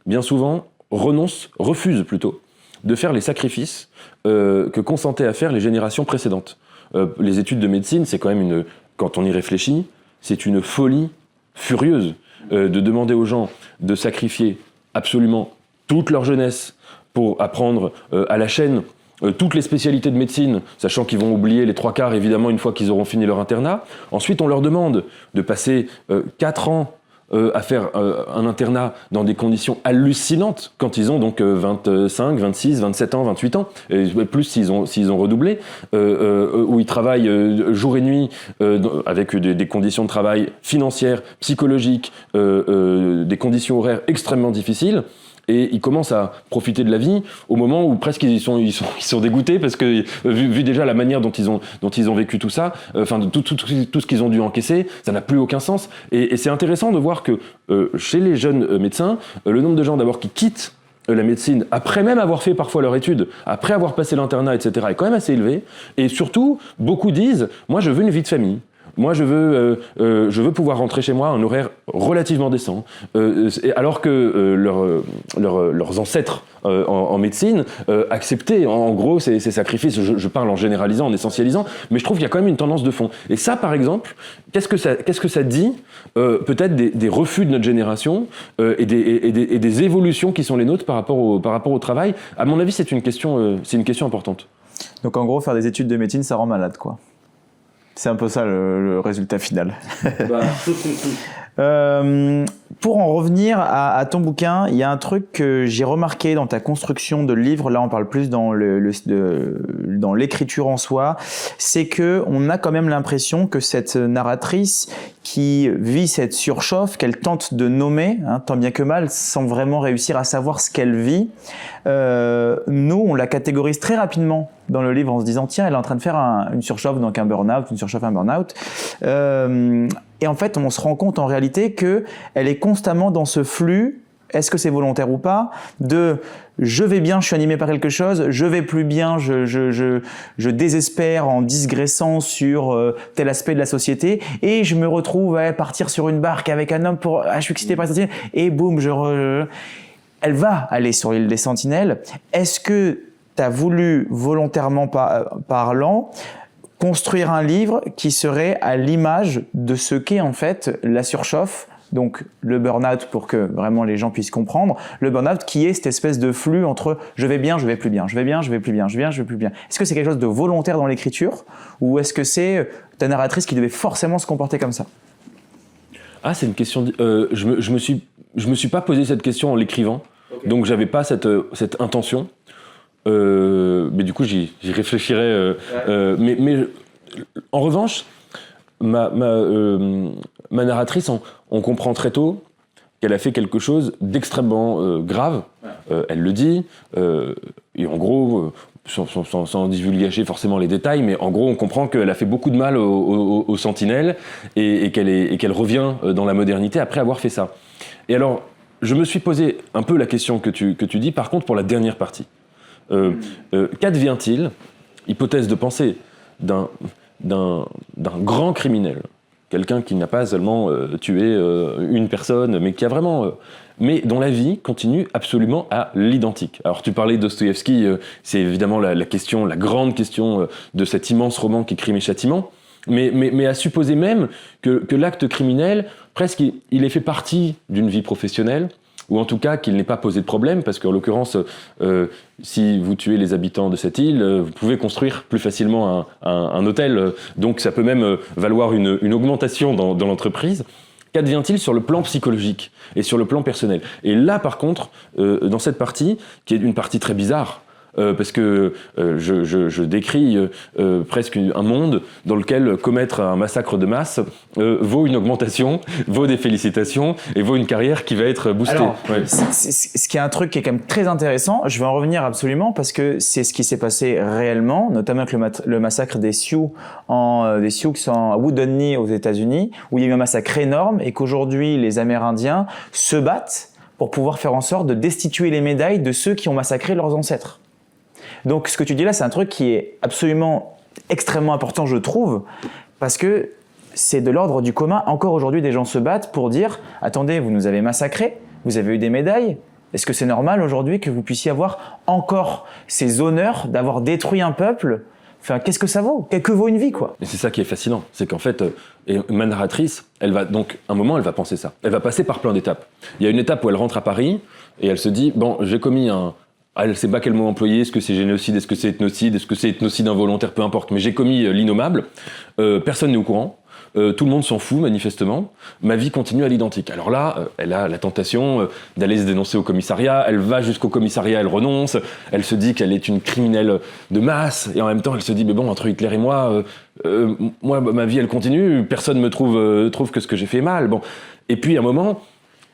bien souvent, refusent plutôt de faire les sacrifices que consentaient à faire les générations précédentes. Les études de médecine, c'est quand même quand on y réfléchit, c'est une folie furieuse de demander aux gens de sacrifier absolument toute leur jeunesse pour apprendre à la chaîne toutes les spécialités de médecine, sachant qu'ils vont oublier les 3/4 évidemment une fois qu'ils auront fini leur internat. Ensuite, on leur demande de passer 4 ans à faire un internat dans des conditions hallucinantes quand ils ont donc 25, 26, 27 ans, 28 ans, et plus s'ils ont redoublé, où ils travaillent jour et nuit avec des conditions de travail financières, psychologiques, des conditions horaires extrêmement difficiles. Et ils commencent à profiter de la vie au moment où presque ils sont dégoûtés parce que vu déjà la manière dont ils ont vécu tout ça, tout ce qu'ils ont dû encaisser, ça n'a plus aucun sens. Et c'est intéressant de voir que chez les jeunes médecins, le nombre de gens d'abord qui quittent la médecine après même avoir fait parfois leur étude, après avoir passé l'internat, etc., est quand même assez élevé. Et surtout, beaucoup disent, moi je veux une vie de famille. Moi, je veux pouvoir rentrer chez moi à un horaire relativement décent. Alors que leurs ancêtres en médecine acceptaient, en gros, ces sacrifices. Je parle en généralisant, en essentialisant, mais je trouve qu'il y a quand même une tendance de fond. Et ça, par exemple, qu'est-ce que ça dit peut-être des refus de notre génération et des évolutions qui sont les nôtres par rapport au travail. À mon avis, c'est une question importante. Donc en gros, faire des études de médecine, ça rend malade, quoi. C'est un peu ça le résultat final. Pour en revenir à ton bouquin, il y a un truc que j'ai remarqué dans ta construction de livre, là on parle plus dans l'écriture en soi, c'est qu'on a quand même l'impression que cette narratrice qui vit cette surchauffe, qu'elle tente de nommer, tant bien que mal, sans vraiment réussir à savoir ce qu'elle vit, nous on la catégorise très rapidement dans le livre en se disant tiens, elle est en train de faire une surchauffe, donc un burn-out, une surchauffe, un burn-out. Et en fait, on se rend compte en réalité qu'elle est constamment dans ce flux, est-ce que c'est volontaire ou pas, de je vais bien, je suis animé par quelque chose, je vais plus bien, je désespère en digressant sur tel aspect de la société et je me retrouve à partir sur une barque avec un homme pour je suis excité par les sentinelles et boum, elle va aller sur l'île des Sentinelles. Est-ce que tu as voulu, volontairement parlant, construire un livre qui serait à l'image de ce qu'est en fait la surchauffe, donc le burn-out pour que vraiment les gens puissent comprendre, le burn-out qui est cette espèce de flux entre je vais bien, je vais plus bien, je vais bien, je vais plus bien, je vais bien, je vais plus bien. Est-ce que c'est quelque chose de volontaire dans l'écriture ou est-ce que c'est ta narratrice qui devait forcément se comporter comme ça ? Ah, c'est une question. Je me suis pas posé cette question en l'écrivant, okay. Donc j'avais pas cette intention. Mais du coup, j'y réfléchirai. Mais en revanche, ma narratrice, on comprend très tôt qu'elle a fait quelque chose d'extrêmement grave. Elle le dit. Et en gros, sans divulgacher forcément les détails, mais en gros, on comprend qu'elle a fait beaucoup de mal aux sentinelles et qu'elle revient dans la modernité après avoir fait ça. Et alors, je me suis posé un peu la question que tu dis, par contre, pour la dernière partie. Qu'advient-il, hypothèse de pensée, d'un grand criminel, quelqu'un qui n'a pas seulement tué une personne, mais qui a vraiment... mais dont la vie continue absolument à l'identique. Alors tu parlais de Dostoïevski, c'est évidemment la grande question de cet immense roman qui est Crime et Châtiment, mais à supposer même que l'acte criminel, presque, il ait fait partie d'une vie professionnelle, ou en tout cas qu'il n'ait pas posé de problème, parce qu'en l'occurrence, si vous tuez les habitants de cette île, vous pouvez construire plus facilement un hôtel, donc ça peut même valoir une augmentation dans l'entreprise. Qu'advient-il sur le plan psychologique et sur le plan personnel ? Et là, par contre, dans cette partie, qui est une partie très bizarre, parce que je décris presque un monde dans lequel commettre un massacre de masse vaut une augmentation, vaut des félicitations et vaut une carrière qui va être boostée. Alors, ce qui est un truc qui est quand même très intéressant, je vais en revenir absolument parce que c'est ce qui s'est passé réellement, notamment avec le massacre des Sioux qui sont à Wounded Knee aux États-Unis, où il y a eu un massacre énorme et qu'aujourd'hui les Amérindiens se battent pour pouvoir faire en sorte de destituer les médailles de ceux qui ont massacré leurs ancêtres. Donc ce que tu dis là, c'est un truc qui est absolument extrêmement important, je trouve, parce que c'est de l'ordre du commun. Encore aujourd'hui, des gens se battent pour dire « Attendez, vous nous avez massacrés, vous avez eu des médailles, est-ce que c'est normal aujourd'hui que vous puissiez avoir encore ces honneurs d'avoir détruit un peuple ? Enfin, qu'est-ce que ça vaut ? Que vaut une vie, quoi ?» Et c'est ça qui est fascinant, c'est qu'en fait, ma narratrice, elle va donc, un moment, elle va penser ça. Elle va passer par plein d'étapes. Il y a une étape où elle rentre à Paris et elle se dit « Bon, j'ai commis elle ne sait pas quel mot employer, est-ce que c'est génocide, est-ce que c'est ethnocide, est-ce que c'est ethnocide involontaire, peu importe, mais j'ai commis l'innommable, personne n'est au courant, tout le monde s'en fout manifestement, ma vie continue à l'identique. Alors là, elle a la tentation d'aller se dénoncer au commissariat, elle va jusqu'au commissariat, elle renonce, elle se dit qu'elle est une criminelle de masse, et en même temps elle se dit, mais bon, entre Hitler et moi, ma vie elle continue, personne me trouve que ce que j'ai fait est mal. Bon. Et puis à un moment...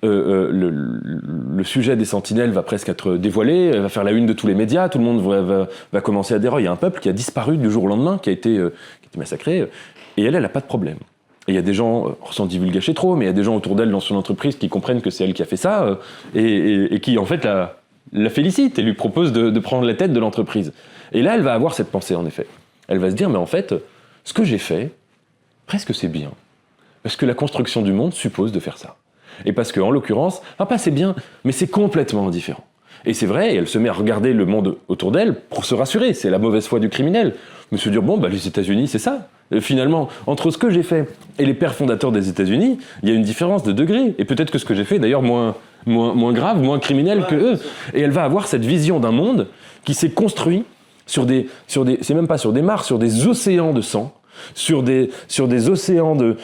le sujet des sentinelles va presque être dévoilé, elle va faire la une de tous les médias, tout le monde va commencer à dire il y a un peuple qui a disparu du jour au lendemain, qui a été massacré, et elle n'a pas de problème. Et il y a des gens, sans divulgacher trop, mais il y a des gens autour d'elle dans son entreprise qui comprennent que c'est elle qui a fait ça, et qui en fait la félicite et lui propose de prendre la tête de l'entreprise. Et là, elle va avoir cette pensée en effet. Elle va se dire mais en fait, ce que j'ai fait, presque c'est bien. Parce que la construction du monde suppose de faire ça. Et parce qu'en l'occurrence, pas c'est bien, mais c'est complètement indifférent. Et c'est vrai, elle se met à regarder le monde autour d'elle pour se rassurer. C'est la mauvaise foi du criminel. Mais se dire, les États-Unis, c'est ça. Et finalement, entre ce que j'ai fait et les pères fondateurs des États-Unis, il y a une différence de degré. Et peut-être que ce que j'ai fait, d'ailleurs, moins grave, moins criminel que eux. Et elle va avoir cette vision d'un monde qui s'est construit sur des, c'est même pas sur des mares, sur des océans de sang, sur des océans de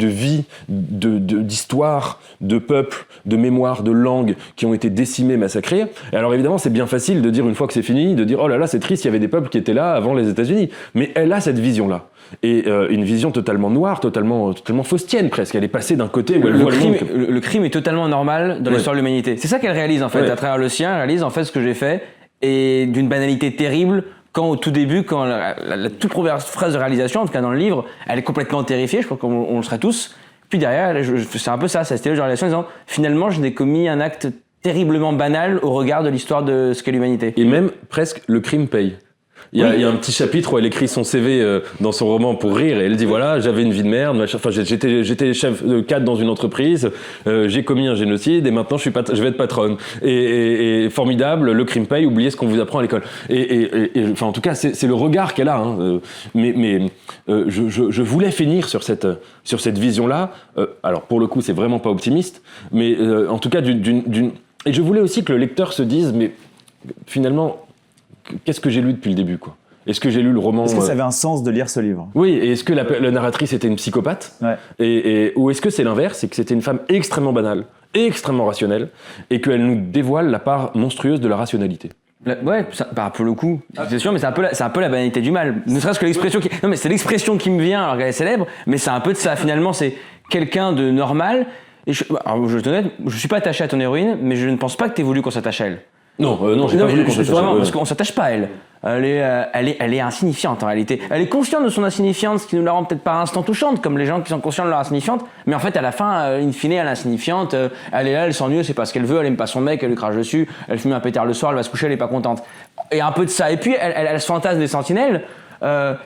vie, d'histoire, de peuples, de mémoire, de langues qui ont été décimés, massacrés. Et alors évidemment, c'est bien facile de dire une fois que c'est fini, de dire oh là là, c'est triste, il y avait des peuples qui étaient là avant les États-Unis. Mais elle a cette vision-là. Et une vision totalement noire, totalement faustienne presque. Elle est passée d'un côté où elle voit le crime est totalement normal dans l'histoire de l'humanité. C'est ça qu'elle réalise en fait, à travers le sien. Elle réalise en fait ce que j'ai fait est d'une banalité terrible. Quand au tout début, quand la toute première phrase de réalisation, en tout cas dans le livre, elle est complètement terrifiée, je crois qu'on le serait tous. Puis derrière, c'est un peu ça, c'était la réalisation en disant finalement, je n'ai commis un acte terriblement banal au regard de l'histoire de ce qu'est l'humanité. Et même presque le crime paye. Il y a un petit chapitre où elle écrit son CV dans son roman pour rire et elle dit voilà, j'avais une vie de merde, enfin j'étais chef de cadre dans une entreprise, j'ai commis un génocide et maintenant je vais être patronne. Et formidable, le crime paye, oubliez ce qu'on vous apprend à l'école. Et enfin en tout cas c'est le regard qu'elle a. Je voulais finir sur cette vision-là. Alors pour le coup c'est vraiment pas optimiste, mais en tout cas et je voulais aussi que le lecteur se dise mais finalement qu'est-ce que j'ai lu depuis le début, quoi? Est-ce que j'ai lu le roman... Est-ce que ça avait un sens de lire ce livre? Oui, et est-ce que la narratrice était une psychopathe? Ou est-ce que c'est l'inverse, c'est que c'était une femme extrêmement banale, extrêmement rationnelle, et qu'elle nous dévoile la part monstrueuse de la rationalité? Pour le coup, c'est sûr, mais c'est un peu la banalité du mal. Ne serait-ce que l'expression qui... Non, mais c'est l'expression qui me vient alors qu'elle est célèbre, mais c'est un peu de ça, finalement, c'est quelqu'un de normal. Et je te honnête, je suis pas attaché à ton héroïne, mais je ne pense pas que tu aies voulu qu'on s'attache à elle. Non, j'ai pas voulu qu'on s'attache. Vraiment, parce qu'on s'attache pas à elle. Elle est insignifiante en réalité. Elle est consciente de son insignifiance, ce qui nous la rend peut-être par instant touchante, comme les gens qui sont conscients de leur insignifiante. Mais en fait, à la fin, in fine, elle est insignifiante. Elle est là, elle s'ennuie, c'est pas ce qu'elle veut, elle aime pas son mec, elle lui crache dessus, elle fume un pétard le soir, elle va se coucher, elle est pas contente. Et un peu de ça. Et puis, elle se fantasme des sentinelles.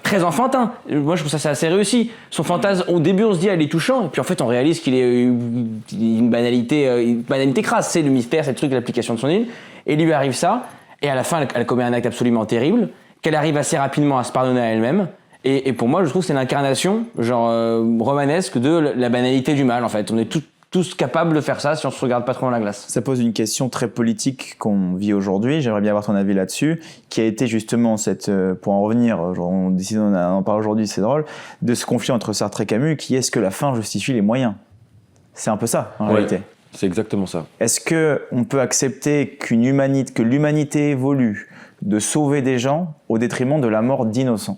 Très enfantin. Moi, je trouve ça assez réussi. Son fantasme, au début, on se dit, elle est touchant, et puis en fait, on réalise qu'il est une banalité crasse. C'est le mystère, c'est le truc, l'application de son île. Et lui arrive ça, et à la fin, elle commet un acte absolument terrible, qu'elle arrive assez rapidement à se pardonner à elle-même. Et pour moi, je trouve que c'est l'incarnation, romanesque de la banalité du mal, en fait. On est tous capables de faire ça si on se regarde pas trop dans la glace. Ça pose une question très politique qu'on vit aujourd'hui. J'aimerais bien avoir ton avis là-dessus, qui a été justement pour en revenir, on décide d'en parler aujourd'hui, c'est drôle, de ce conflit entre Sartre et Camus, qui est-ce que la fin justifie les moyens? C'est un peu ça, en réalité. C'est exactement ça. Est-ce qu'on peut accepter que l'humanité évolue de sauver des gens au détriment de la mort d'innocents?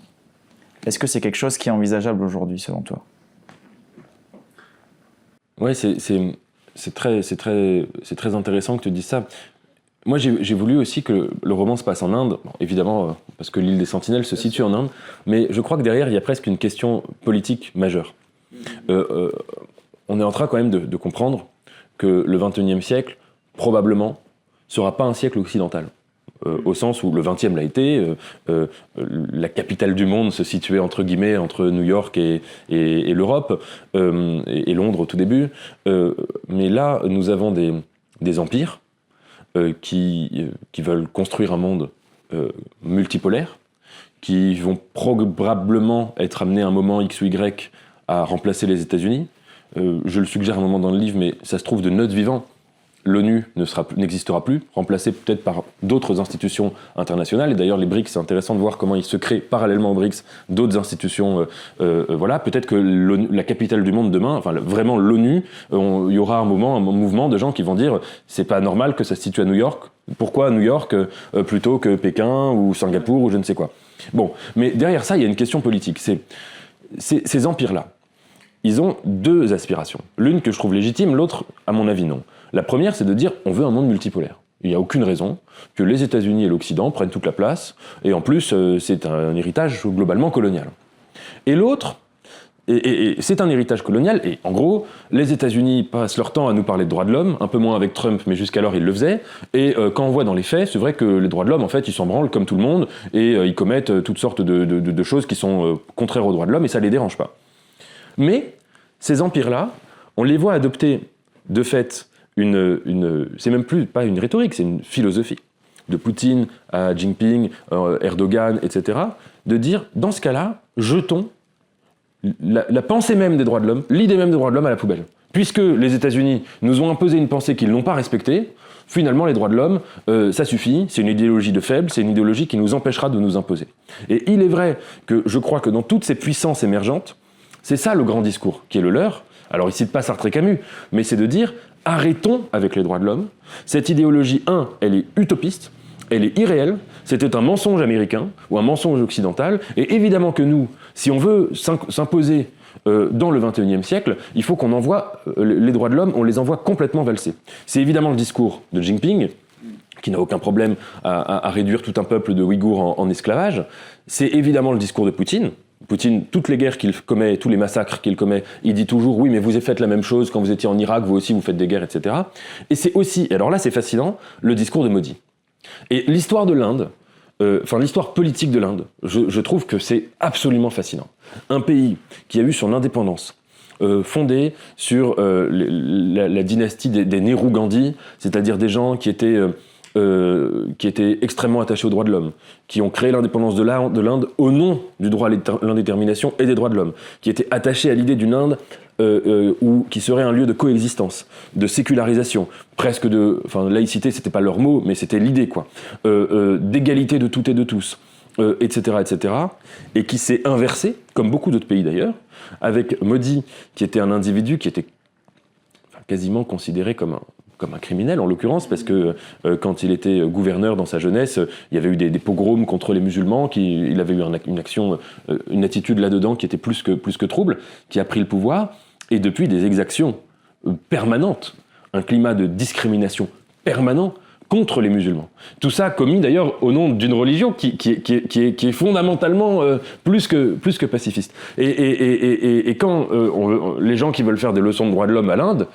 Est-ce que c'est quelque chose qui est envisageable aujourd'hui, selon toi? Oui, c'est très intéressant que tu dises ça. Moi, j'ai voulu aussi que le roman se passe en Inde, évidemment, parce que l'île des Sentinelles se situe en Inde, mais je crois que derrière, il y a presque une question politique majeure. On est en train quand même de comprendre que le XXIe siècle, probablement, sera pas un siècle occidental. Au sens où le XXe l'a été, la capitale du monde se situait entre guillemets entre New York et l'Europe, et Londres au tout début. Mais là, nous avons des empires qui veulent construire un monde multipolaire, qui vont probablement être amenés à un moment X ou Y à remplacer les États-Unis. Je le suggère un moment dans le livre, mais ça se trouve de notre vivant. L'ONU n'existera plus, remplacée peut-être par d'autres institutions internationales. Et d'ailleurs, les BRICS, c'est intéressant de voir comment ils se créent parallèlement aux BRICS d'autres institutions. Voilà, peut-être que la capitale du monde demain, enfin vraiment l'ONU, il y aura un mouvement de gens qui vont dire c'est pas normal que ça se situe à New York. Pourquoi New York plutôt que Pékin ou Singapour ou je ne sais quoi. Bon, mais derrière ça, il y a une question politique. Ces empires-là, ils ont deux aspirations. L'une que je trouve légitime, l'autre, à mon avis, non. La première, c'est de dire on veut un monde multipolaire. Il n'y a aucune raison que les États-Unis et l'Occident prennent toute la place, et en plus, c'est un héritage globalement colonial. Et l'autre, Et c'est un héritage colonial, et en gros, les États-Unis passent leur temps à nous parler de droits de l'homme, un peu moins avec Trump, mais jusqu'alors ils le faisaient, et quand on voit dans les faits, c'est vrai que les droits de l'homme, en fait, ils s'en branlent comme tout le monde, et ils commettent toutes sortes de choses qui sont contraires aux droits de l'homme, et ça les dérange pas. Mais ces empires-là, on les voit adopter, de fait, c'est même plus pas une rhétorique, c'est une philosophie, de Poutine à Jinping, Erdogan, etc., de dire, dans ce cas-là, jetons la pensée même des droits de l'homme, l'idée même des droits de l'homme à la poubelle. Puisque les États-Unis nous ont imposé une pensée qu'ils n'ont pas respectée, finalement les droits de l'homme, ça suffit, c'est une idéologie de faible, c'est une idéologie qui nous empêchera de nous imposer. Et il est vrai que je crois que dans toutes ces puissances émergentes, c'est ça le grand discours qui est le leur. Alors il ne cite pas Sartre et Camus, mais c'est de dire arrêtons avec les droits de l'homme. Cette idéologie, elle est utopiste, elle est irréelle, c'était un mensonge américain ou un mensonge occidental, et évidemment que nous, si on veut s'imposer dans le XXIe siècle, il faut qu'on envoie les droits de l'homme, on les envoie complètement valser. C'est évidemment le discours de Jinping, qui n'a aucun problème à réduire tout un peuple de Ouïghours en esclavage. C'est évidemment le discours de Poutine. Poutine, toutes les guerres qu'il commet, tous les massacres qu'il commet, il dit toujours « oui, mais vous avez fait la même chose quand vous étiez en Irak, vous aussi vous faites des guerres, etc. » Et c'est aussi, et alors là c'est fascinant, le discours de Modi. Et l'histoire de l'Inde, l'histoire politique de l'Inde, je trouve que c'est absolument fascinant. Un pays qui a eu son indépendance fondée sur la dynastie des Nehru-Gandhi, c'est-à-dire des gens qui étaient extrêmement attachés aux droits de l'homme, qui ont créé l'indépendance de l'Inde au nom du droit à l'indétermination et des droits de l'homme, qui étaient attachés à l'idée d'une Inde qui serait un lieu de coexistence, de sécularisation, presque laïcité, c'était pas leur mot, mais c'était l'idée, quoi, d'égalité de toutes et de tous, etc., etc., et qui s'est inversé, comme beaucoup d'autres pays d'ailleurs, avec Modi, qui était un individu qui était quasiment considéré comme un criminel en l'occurrence, parce que quand il était gouverneur dans sa jeunesse, il y avait eu des pogroms contre les musulmans, il avait eu une attitude là-dedans qui était plus que trouble, qui a pris le pouvoir, et depuis des exactions permanentes, un climat de discrimination permanent contre les musulmans. Tout ça commis d'ailleurs au nom d'une religion qui est fondamentalement plus que pacifiste. Et quand les gens qui veulent faire des leçons de droits de l'homme à l'Inde,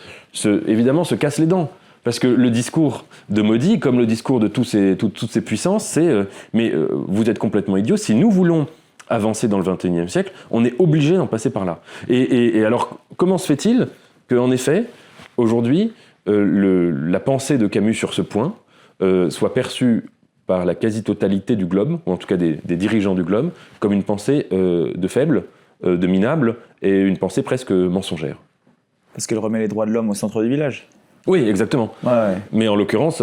évidemment se cassent les dents. Parce que le discours de Modi, comme le discours de toutes ces puissances, c'est mais vous êtes complètement idiots, si nous voulons avancer dans le XXIe siècle, on est obligé d'en passer par là. Et alors, comment se fait-il qu'en effet, aujourd'hui, la pensée de Camus sur ce point soit perçue par la quasi-totalité du globe, ou en tout cas des dirigeants du globe, comme une pensée de faible, de minable, et une pensée presque mensongère. Parce qu'elle remet les droits de l'homme au centre du village. Oui, exactement. Ouais. Mais en l'occurrence,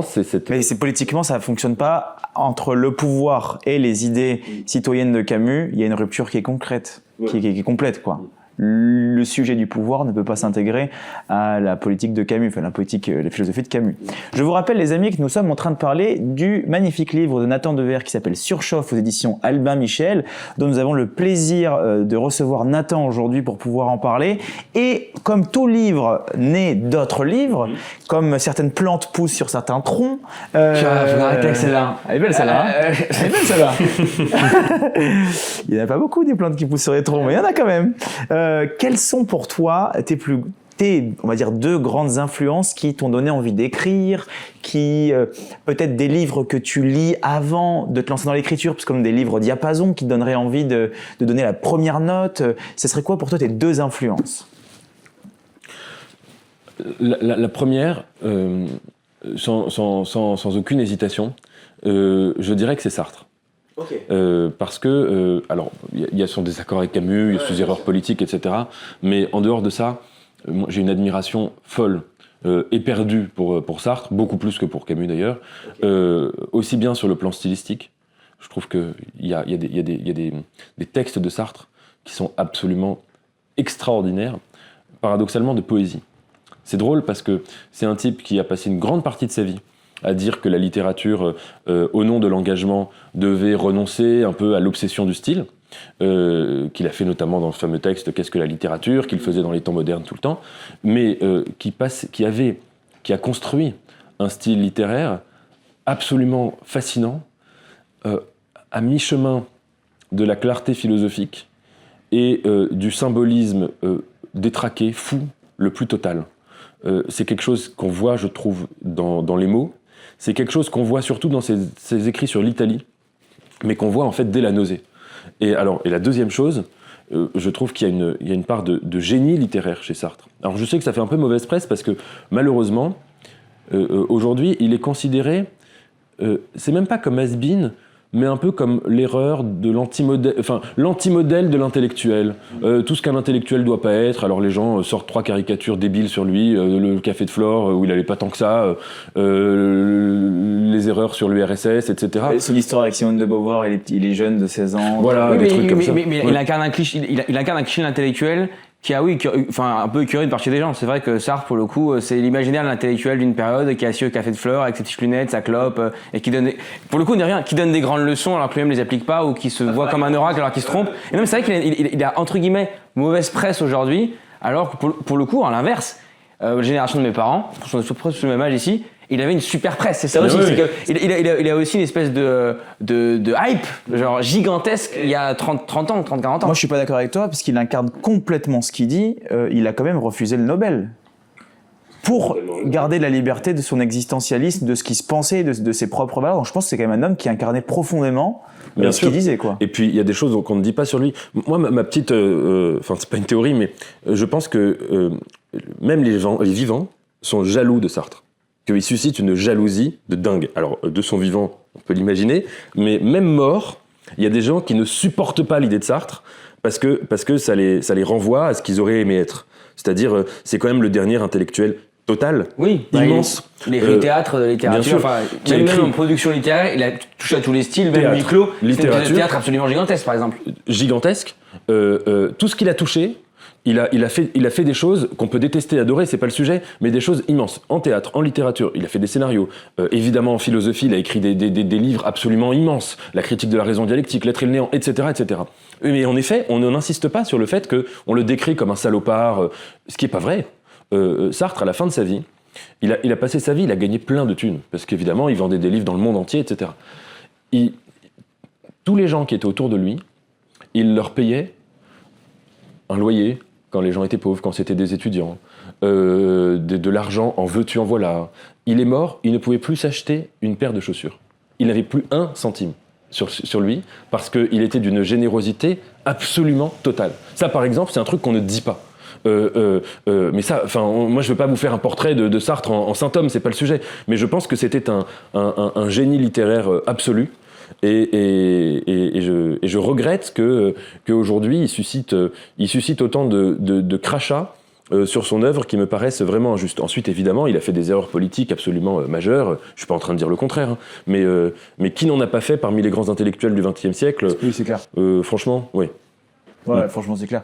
c'est cette... Mais politiquement, ça ne fonctionne pas. Entre le pouvoir et les idées citoyennes de Camus, il y a une rupture qui est concrète, qui est complète, quoi. Le sujet du pouvoir ne peut pas s'intégrer à la politique de Camus, la philosophie de Camus. Je vous rappelle, les amis, que nous sommes en train de parler du magnifique livre de Nathan Dever qui s'appelle Surchauffe aux éditions Albin Michel, dont nous avons le plaisir de recevoir Nathan aujourd'hui pour pouvoir en parler. Et comme tout livre naît d'autres livres, comme certaines plantes poussent sur certains troncs... faut arrêter avec celle-là. Elle est belle celle-là. Elle est belle celle-là. Il n'y en a pas beaucoup des plantes qui poussent sur les troncs, mais il y en a quand même. Quelles sont pour toi on va dire, deux grandes influences qui t'ont donné envie d'écrire, peut-être des livres que tu lis avant de te lancer dans l'écriture, comme des livres diapason qui te donneraient envie de donner la première note. Ce serait quoi pour toi tes deux influences ? La première, sans aucune hésitation, je dirais que c'est Sartre. Okay. Parce que, alors, il y a son désaccord avec Camus, il y a ses erreurs politiques, etc. Mais en dehors de ça, moi, j'ai une admiration folle, éperdue pour Sartre, beaucoup plus que pour Camus d'ailleurs, aussi bien sur le plan stylistique. Je trouve qu'il y a des textes de Sartre qui sont absolument extraordinaires, paradoxalement de poésie. C'est drôle parce que c'est un type qui a passé une grande partie de sa vie à dire que la littérature, au nom de l'engagement, devait renoncer un peu à l'obsession du style, qu'il a fait notamment dans le fameux texte « Qu'est-ce que la littérature ?», qu'il faisait dans les temps modernes tout le temps, mais qui a construit un style littéraire absolument fascinant, à mi-chemin de la clarté philosophique et du symbolisme détraqué, fou, le plus total. C'est quelque chose qu'on voit, je trouve, dans les mots. C'est quelque chose qu'on voit surtout dans ses écrits sur l'Italie, mais qu'on voit en fait dès la nausée. Et la deuxième chose, je trouve qu'il y a une part de génie littéraire chez Sartre. Alors je sais que ça fait un peu mauvaise presse parce que malheureusement, aujourd'hui, il est considéré, c'est même pas comme has-been, mais un peu comme l'erreur de l'antimodèle de l'intellectuel. Tout ce qu'un intellectuel doit pas être. Alors les gens sortent 3 caricatures débiles sur lui, le café de Flore où il allait pas tant que ça, les erreurs sur l'URSS, etc. C'est l'histoire avec Simone de Beauvoir et les jeunes de 16 ans. Voilà, des trucs comme ça. Mais il incarne un cliché, il incarne un cliché intellectuel qui a, un peu écœuré une partie des gens. C'est vrai que Sartre, pour le coup, c'est l'imaginaire de l'intellectuel d'une période qui est assis au café de Flore avec ses petites lunettes, sa clope, et qui donne, pour le coup, qui donne des grandes leçons alors que lui-même les applique pas, ou qui se voit comme un oracle alors qu'il se trompe. Et même, c'est vrai qu'il a, entre guillemets, mauvaise presse aujourd'hui, alors que pour le coup, à l'inverse, la génération de mes parents, je suis presque le même âge ici, il avait une super presse, c'est ça aussi. Oui. C'est il a aussi une espèce de hype, genre gigantesque, il y a 30 ans, 40 ans. Moi, je suis pas d'accord avec toi, parce qu'il incarne complètement ce qu'il dit. Il a quand même refusé le Nobel. Pour garder la liberté de son existentialisme, de ce qu'il se pensait, de ses propres valeurs. Donc, je pense que c'est quand même un homme qui incarnait profondément ce qu'il disait, quoi. Et puis, il y a des choses qu'on ne dit pas sur lui. Moi, ma petite... c'est pas une théorie, mais je pense que même les vivants sont jaloux de Sartre. Qu'il suscite une jalousie de dingue. Alors, de son vivant, on peut l'imaginer, mais même mort, il y a des gens qui ne supportent pas l'idée de Sartre parce que ça les renvoie à ce qu'ils auraient aimé être. C'est-à-dire, c'est quand même le dernier intellectuel total, oui, immense. Il a écrit théâtre, littérature, même en production littéraire, il a touché à tous les styles, même huis clos, littérature, théâtre absolument gigantesque, par exemple. Gigantesque. Tout ce qu'il a touché, il a fait des choses qu'on peut détester, adorer, c'est pas le sujet, mais des choses immenses. En théâtre, en littérature, il a fait des scénarios. Évidemment, en philosophie, il a écrit des livres absolument immenses. La critique de la raison dialectique, L'être et le néant, etc., etc. Mais en effet, on n'insiste pas sur le fait qu'on le décrit comme un salopard, ce qui est pas vrai. Sartre, à la fin de sa vie, il a passé sa vie, il a gagné plein de thunes, parce qu'évidemment, il vendait des livres dans le monde entier, etc. Tous les gens qui étaient autour de lui, il leur payait un loyer quand les gens étaient pauvres, quand c'était des étudiants, de l'argent en veux-tu, en voilà. Il est mort, il ne pouvait plus s'acheter une paire de chaussures. Il n'avait plus 1 centime sur lui, parce qu'il était d'une générosité absolument totale. Ça, par exemple, c'est un truc qu'on ne dit pas. Mais ça, moi je veux pas vous faire un portrait de Sartre en symptômes, c'est pas le sujet. Mais je pense que c'était un génie littéraire absolu. Et je regrette qu'aujourd'hui il suscite autant de crachats sur son œuvre qui me paraissent vraiment injustes. Ensuite, évidemment, il a fait des erreurs politiques absolument majeures. Je suis pas en train de dire le contraire, hein. Mais qui n'en a pas fait parmi les grands intellectuels du XXe siècle? Oui, c'est clair. Franchement, oui. Ouais, franchement, c'est clair.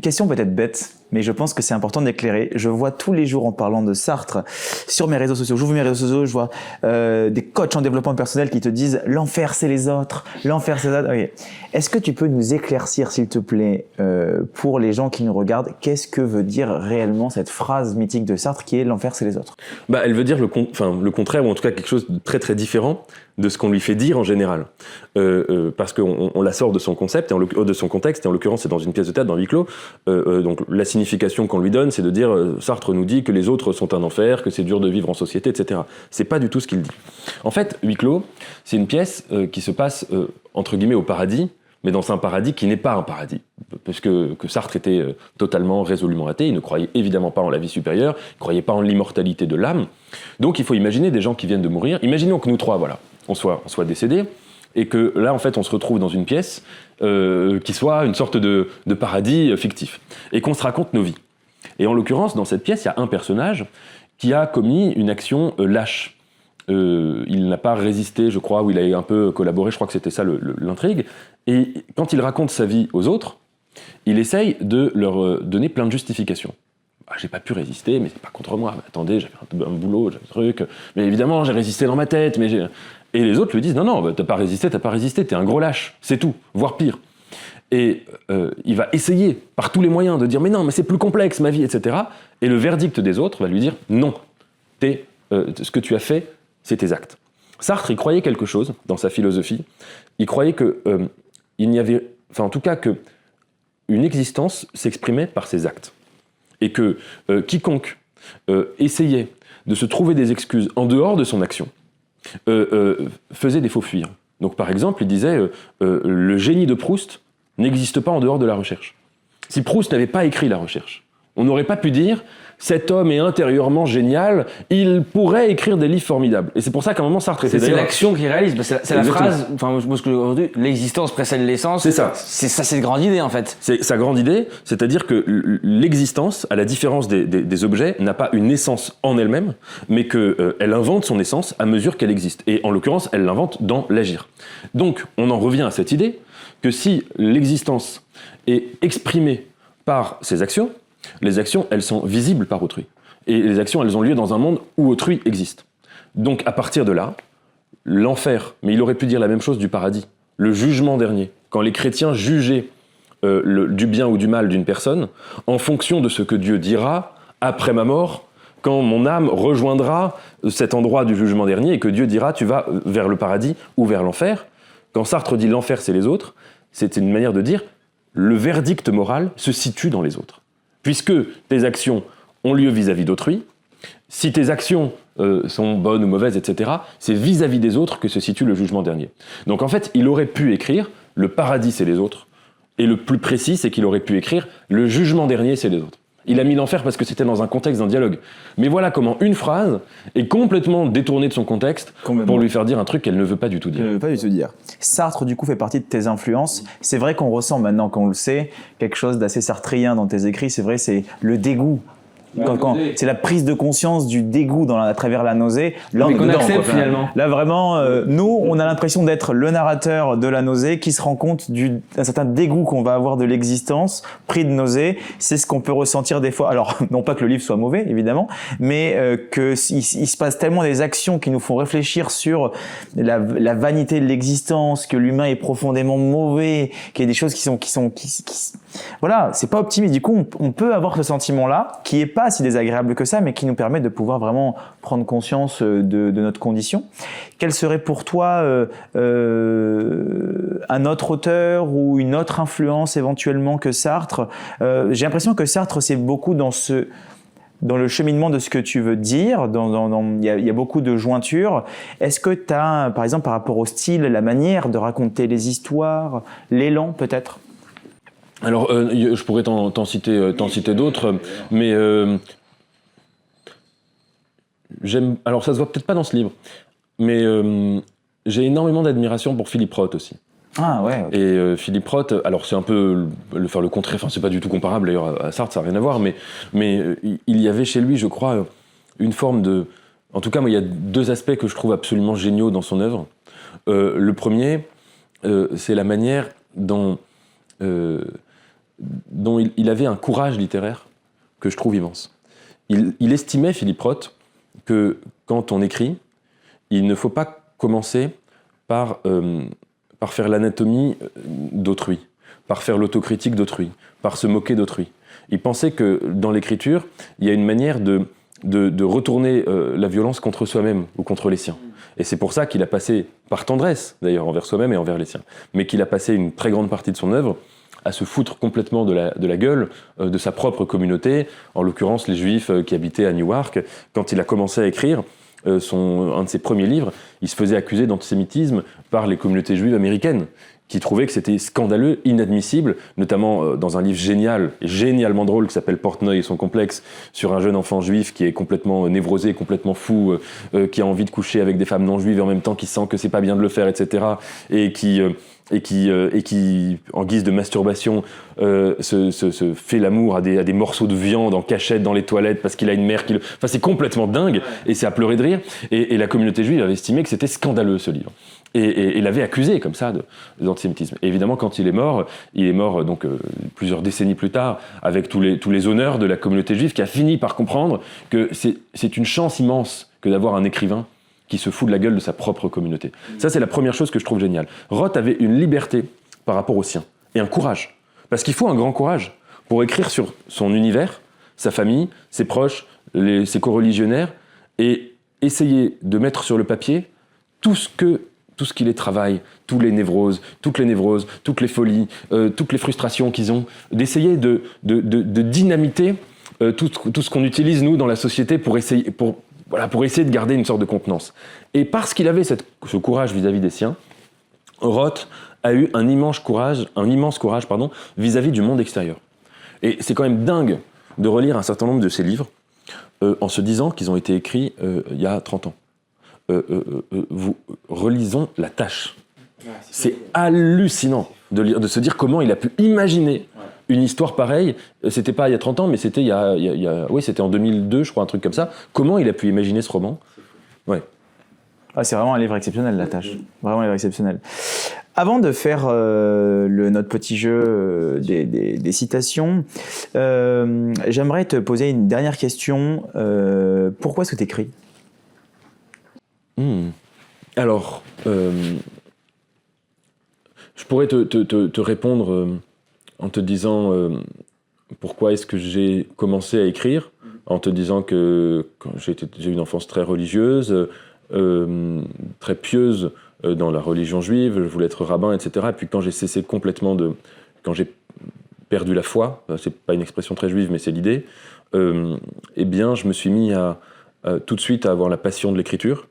Question peut-être bête, mais je pense que c'est important d'éclairer. Je vois tous les jours en parlant de Sartre sur mes réseaux sociaux. J'ouvre mes réseaux sociaux, je vois des coachs en développement personnel qui te disent « l'enfer c'est les autres, l'enfer c'est les autres ». Okay. Est-ce que tu peux nous éclaircir, s'il te plaît, pour les gens qui nous regardent, qu'est-ce que veut dire réellement cette phrase mythique de Sartre qui est « l'enfer c'est les autres ». Elle veut dire le contraire, ou en tout cas quelque chose de très très différent de ce qu'on lui fait dire en général. Parce qu'on la sort de son concept, de son contexte, et en l'occurrence c'est dans une pièce de théâtre, dans huis clos. Donc la signification qu'on lui donne, c'est de dire Sartre nous dit que les autres sont un enfer, que c'est dur de vivre en société, etc. C'est pas du tout ce qu'il dit. En fait, huis clos, c'est une pièce qui se passe entre guillemets au paradis, mais dans un paradis qui n'est pas un paradis, parce que Sartre était totalement, résolument athée, il ne croyait évidemment pas en la vie supérieure, il ne croyait pas en l'immortalité de l'âme. Donc il faut imaginer des gens qui viennent de mourir. Imaginons que nous trois, voilà, on soit décédés, et que là, en fait, on se retrouve dans une pièce qui soit une sorte de paradis fictif, et qu'on se raconte nos vies. Et en l'occurrence, dans cette pièce, il y a un personnage qui a commis une action lâche. Il n'a pas résisté, je crois, ou il a un peu collaboré, je crois que c'était ça l'intrigue. Et quand il raconte sa vie aux autres, il essaye de leur donner plein de justifications. J'ai pas pu résister, mais c'est pas contre moi. Mais attendez, j'avais un boulot, j'avais un truc. Mais évidemment, j'ai résisté dans ma tête. Et les autres lui disent non, t'as pas résisté, t'es un gros lâche, c'est tout, voire pire. Et il va essayer par tous les moyens de dire mais non, mais c'est plus complexe ma vie, etc. Et le verdict des autres va lui dire non, ce que tu as fait, c'est tes actes. Sartre, il croyait quelque chose dans sa philosophie. Il croyait que il n'y avait enfin en tout cas que une existence s'exprimait par ses actes. Et que quiconque essayait de se trouver des excuses en dehors de son action faisait des faux fuyants. Donc par exemple, il disait le génie de Proust n'existe pas en dehors de la recherche. Si Proust n'avait pas écrit la recherche, on n'aurait pas pu dire cet homme est intérieurement génial, il pourrait écrire des livres formidables. Et c'est pour ça qu'à un moment Sartre était C'est l'action qui réalise. C'est la phrase. Enfin, moi, ce que aujourd'hui, l'existence précède l'essence. C'est ça. C'est une grande idée en fait. C'est sa grande idée, c'est-à-dire que l'existence, à la différence des objets, n'a pas une essence en elle-même, mais qu'elle invente son essence à mesure qu'elle existe. Et en l'occurrence, elle l'invente dans l'agir. Donc, on en revient à cette idée que si l'existence est exprimée par ses actions, les actions, elles sont visibles par autrui. Et les actions, elles ont lieu dans un monde où autrui existe. Donc, à partir de là, l'enfer, mais il aurait pu dire la même chose du paradis, le jugement dernier, quand les chrétiens jugeaient du bien ou du mal d'une personne, en fonction de ce que Dieu dira après ma mort, quand mon âme rejoindra cet endroit du jugement dernier et que Dieu dira tu vas vers le paradis ou vers l'enfer. Quand Sartre dit l'enfer c'est les autres, c'est une manière de dire le verdict moral se situe dans les autres. Puisque tes actions ont lieu vis-à-vis d'autrui, si tes actions sont bonnes ou mauvaises, etc., c'est vis-à-vis des autres que se situe le jugement dernier. Donc en fait, il aurait pu écrire « le paradis, c'est les autres », et le plus précis, c'est qu'il aurait pu écrire « le jugement dernier, c'est les autres ». Il a mis l'enfer parce que c'était dans un contexte d'un dialogue. Mais voilà comment une phrase est complètement détournée de son contexte pour lui faire dire un truc qu'elle ne veut pas du tout dire. Elle ne veut pas du tout dire. Sartre, du coup, fait partie de tes influences. C'est vrai qu'on ressent maintenant, qu'on le sait, quelque chose d'assez sartrien dans tes écrits. C'est vrai, c'est le dégoût. C'est la prise de conscience du dégoût à travers la nausée. Là, mais qu'on accepte finalement. Là, vraiment, nous, on a l'impression d'être le narrateur de la nausée qui se rend compte d'un certain dégoût qu'on va avoir de l'existence, pris de nausée. C'est ce qu'on peut ressentir des fois. Alors, non pas que le livre soit mauvais, évidemment, mais qu'il se passe tellement des actions qui nous font réfléchir sur la vanité de l'existence, que l'humain est profondément mauvais, qu'il y a des choses voilà, c'est pas optimiste. Du coup, on peut avoir ce sentiment-là, qui est pas si désagréable que ça, mais qui nous permet de pouvoir vraiment prendre conscience de notre condition. Quel serait pour toi un autre auteur ou une autre influence éventuellement que Sartre? J'ai l'impression que Sartre, c'est beaucoup dans le cheminement de ce que tu veux dire, il y a beaucoup de jointures. Est-ce que tu as, par exemple, par rapport au style, la manière de raconter les histoires, l'élan peut-être? Alors, je pourrais t'en citer d'autres, mais j'aime. Alors, ça se voit peut-être pas dans ce livre, mais j'ai énormément d'admiration pour Philippe Roth aussi. Ah ouais. Okay. Et Philippe Roth, alors c'est un peu faire le contraire. Enfin, c'est pas du tout comparable d'ailleurs à Sartre, ça n'a rien à voir, mais il y avait chez lui, je crois, une forme de. En tout cas, moi, il y a deux aspects que je trouve absolument géniaux dans son œuvre. Le premier, c'est la manière dont il avait un courage littéraire que je trouve immense. Il estimait, Philippe Roth, que quand on écrit, il ne faut pas commencer par faire l'anatomie d'autrui, par faire l'autocritique d'autrui, par se moquer d'autrui. Il pensait que dans l'écriture, il y a une manière de retourner la violence contre soi-même ou contre les siens. Et c'est pour ça qu'il a passé, par tendresse d'ailleurs, envers soi-même et envers les siens, mais qu'il a passé une très grande partie de son œuvre à se foutre complètement de la gueule de sa propre communauté, en l'occurrence les Juifs qui habitaient à Newark. Quand il a commencé à écrire un de ses premiers livres, il se faisait accuser d'antisémitisme par les communautés juives américaines, qui trouvaient que c'était scandaleux, inadmissible, notamment dans un livre génialement drôle qui s'appelle Portnoy et son complexe, sur un jeune enfant juif qui est complètement névrosé, complètement fou, qui a envie de coucher avec des femmes non juives et en même temps qui sent que c'est pas bien de le faire, etc. Et qui, en guise de masturbation, se fait l'amour à des morceaux de viande en cachette dans les toilettes parce qu'il a une mère qui le... Enfin, c'est complètement dingue et c'est à pleurer de rire. Et la communauté juive avait estimé que c'était scandaleux, ce livre. Et l'avait accusé comme ça d'antisémitisme. Et évidemment, quand il est mort donc plusieurs décennies plus tard, avec tous les honneurs de la communauté juive, qui a fini par comprendre que c'est une chance immense que d'avoir un écrivain qui se fout de la gueule de sa propre communauté. Ça, c'est la première chose que je trouve géniale. Roth avait une liberté par rapport aux siens, et un courage. Parce qu'il faut un grand courage pour écrire sur son univers, sa famille, ses proches, ses coreligionnaires, et essayer de mettre sur le papier tout ce que tout ce qui les travaille, toutes les névroses, toutes les folies, toutes les frustrations qu'ils ont, d'essayer de dynamiter tout ce qu'on utilise, nous, dans la société pour essayer de garder une sorte de contenance. Et parce qu'il avait ce courage vis-à-vis des siens, Roth a eu un immense courage vis-à-vis du monde extérieur. Et c'est quand même dingue de relire un certain nombre de ses livres en se disant qu'ils ont été écrits il y a 30 ans. Relisons La Tâche. C'est hallucinant de se dire comment il a pu imaginer une histoire pareille. C'était pas il y a 30 ans, mais c'était c'était en 2002, je crois, un truc comme ça. Comment il a pu imaginer ce roman ? Ouais. Ah, c'est vraiment un livre exceptionnel, La Tâche. Vraiment un livre exceptionnel. Avant de faire notre petit jeu des citations, j'aimerais te poser une dernière question. Pourquoi est-ce que tu écris ? Alors, je pourrais te répondre en te disant pourquoi est-ce que j'ai commencé à écrire, en te disant que quand j'ai eu une enfance très religieuse, très pieuse dans la religion juive, je voulais être rabbin, etc. Et puis quand j'ai cessé complètement quand j'ai perdu la foi, c'est pas une expression très juive, mais c'est l'idée, eh bien, je me suis mis tout de suite à avoir la passion de l'écriture.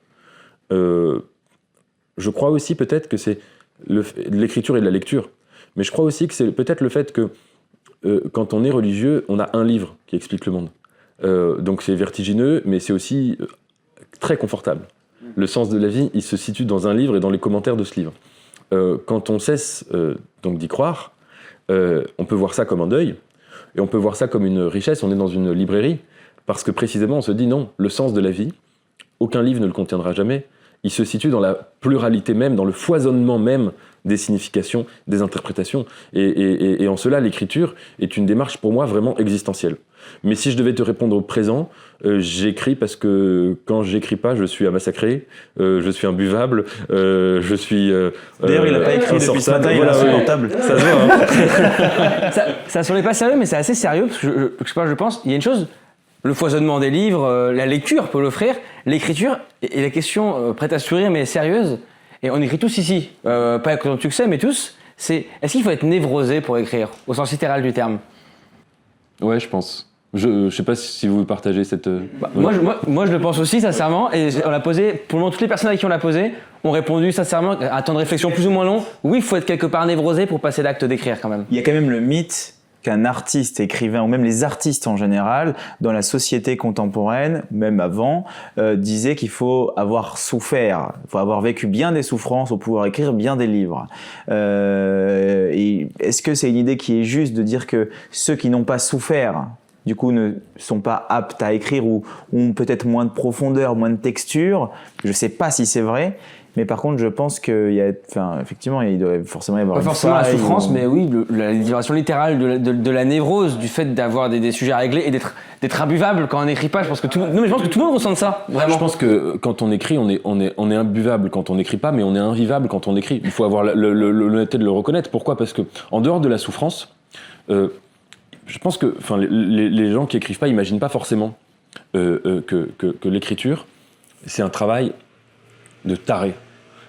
Je crois aussi peut-être que c'est l'écriture et de la lecture, mais je crois aussi que c'est peut-être le fait que quand on est religieux, on a un livre qui explique le monde. Donc c'est vertigineux, mais c'est aussi très confortable. Le sens de la vie, il se situe dans un livre et dans les commentaires de ce livre. Quand on cesse donc d'y croire, on peut voir ça comme un deuil, et on peut voir ça comme une richesse. On est dans une librairie, parce que précisément on se dit non, le sens de la vie, aucun livre ne le contiendra jamais. Il se situe dans la pluralité même, dans le foisonnement même des significations, des interprétations. Et en cela, l'écriture est une démarche pour moi vraiment existentielle. Mais si je devais te répondre au présent, j'écris parce que quand j'écris pas, je suis à massacrer, je suis imbuvable, je suis... D'ailleurs, il n'a pas écrit depuis ce matin, il a son portable. Ça se voit, hein. Ça semblait pas sérieux, mais c'est assez sérieux, parce que je pense, il y a une chose, le foisonnement des livres, la lecture peut l'offrir, l'écriture, et la question prête à sourire, mais sérieuse, et on écrit tous ici, pas avec autant de succès, mais tous, c'est est-ce qu'il faut être névrosé pour écrire, au sens littéral du terme ? Ouais, je pense. Je sais pas si vous partagez cette... Moi, je le pense aussi, sincèrement, et on l'a posé, pour le moment, toutes les personnes à qui on l'a posé ont répondu sincèrement, à un temps de réflexion plus ou moins long, oui, il faut être quelque part névrosé pour passer l'acte d'écrire quand même. Il y a quand même le mythe qu'un artiste, écrivain, ou même les artistes en général, dans la société contemporaine, même avant, disaient qu'il faut avoir souffert, il faut avoir vécu bien des souffrances pour pouvoir écrire bien des livres. Et est-ce que c'est une idée qui est juste de dire que ceux qui n'ont pas souffert, du coup, ne sont pas aptes à écrire ou ont peut-être moins de profondeur, moins de texture? Je ne sais pas si c'est vrai. Mais par contre, je pense effectivement, il doit forcément y avoir pas forcément la souffrance, mais oui, la libération littérale de la névrose, du fait d'avoir des sujets à régler et d'être imbuvable quand on n'écrit pas. Je pense que tout le monde ressent ça, vraiment. Je pense que quand on écrit, on est imbuvable quand on n'écrit pas, mais on est invivable quand on écrit. Il faut avoir l'honnêteté de le reconnaître. Pourquoi ? Parce que en dehors de la souffrance, je pense que les gens qui écrivent pas imaginent pas forcément que l'écriture, c'est un travail de taré.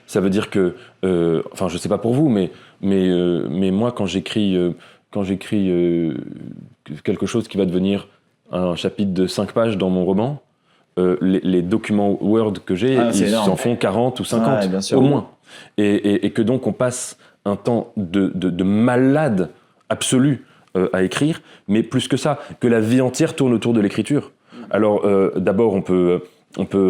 Ça veut dire que, je sais pas pour vous, mais moi quand j'écris quelque chose qui va devenir un chapitre de 5 pages dans mon roman, les documents Word que j'ai, ils en font 40 ou 50 au moins. Et que donc on passe un temps de malade absolu à écrire, mais plus que ça, que la vie entière tourne autour de l'écriture. Alors d'abord on peut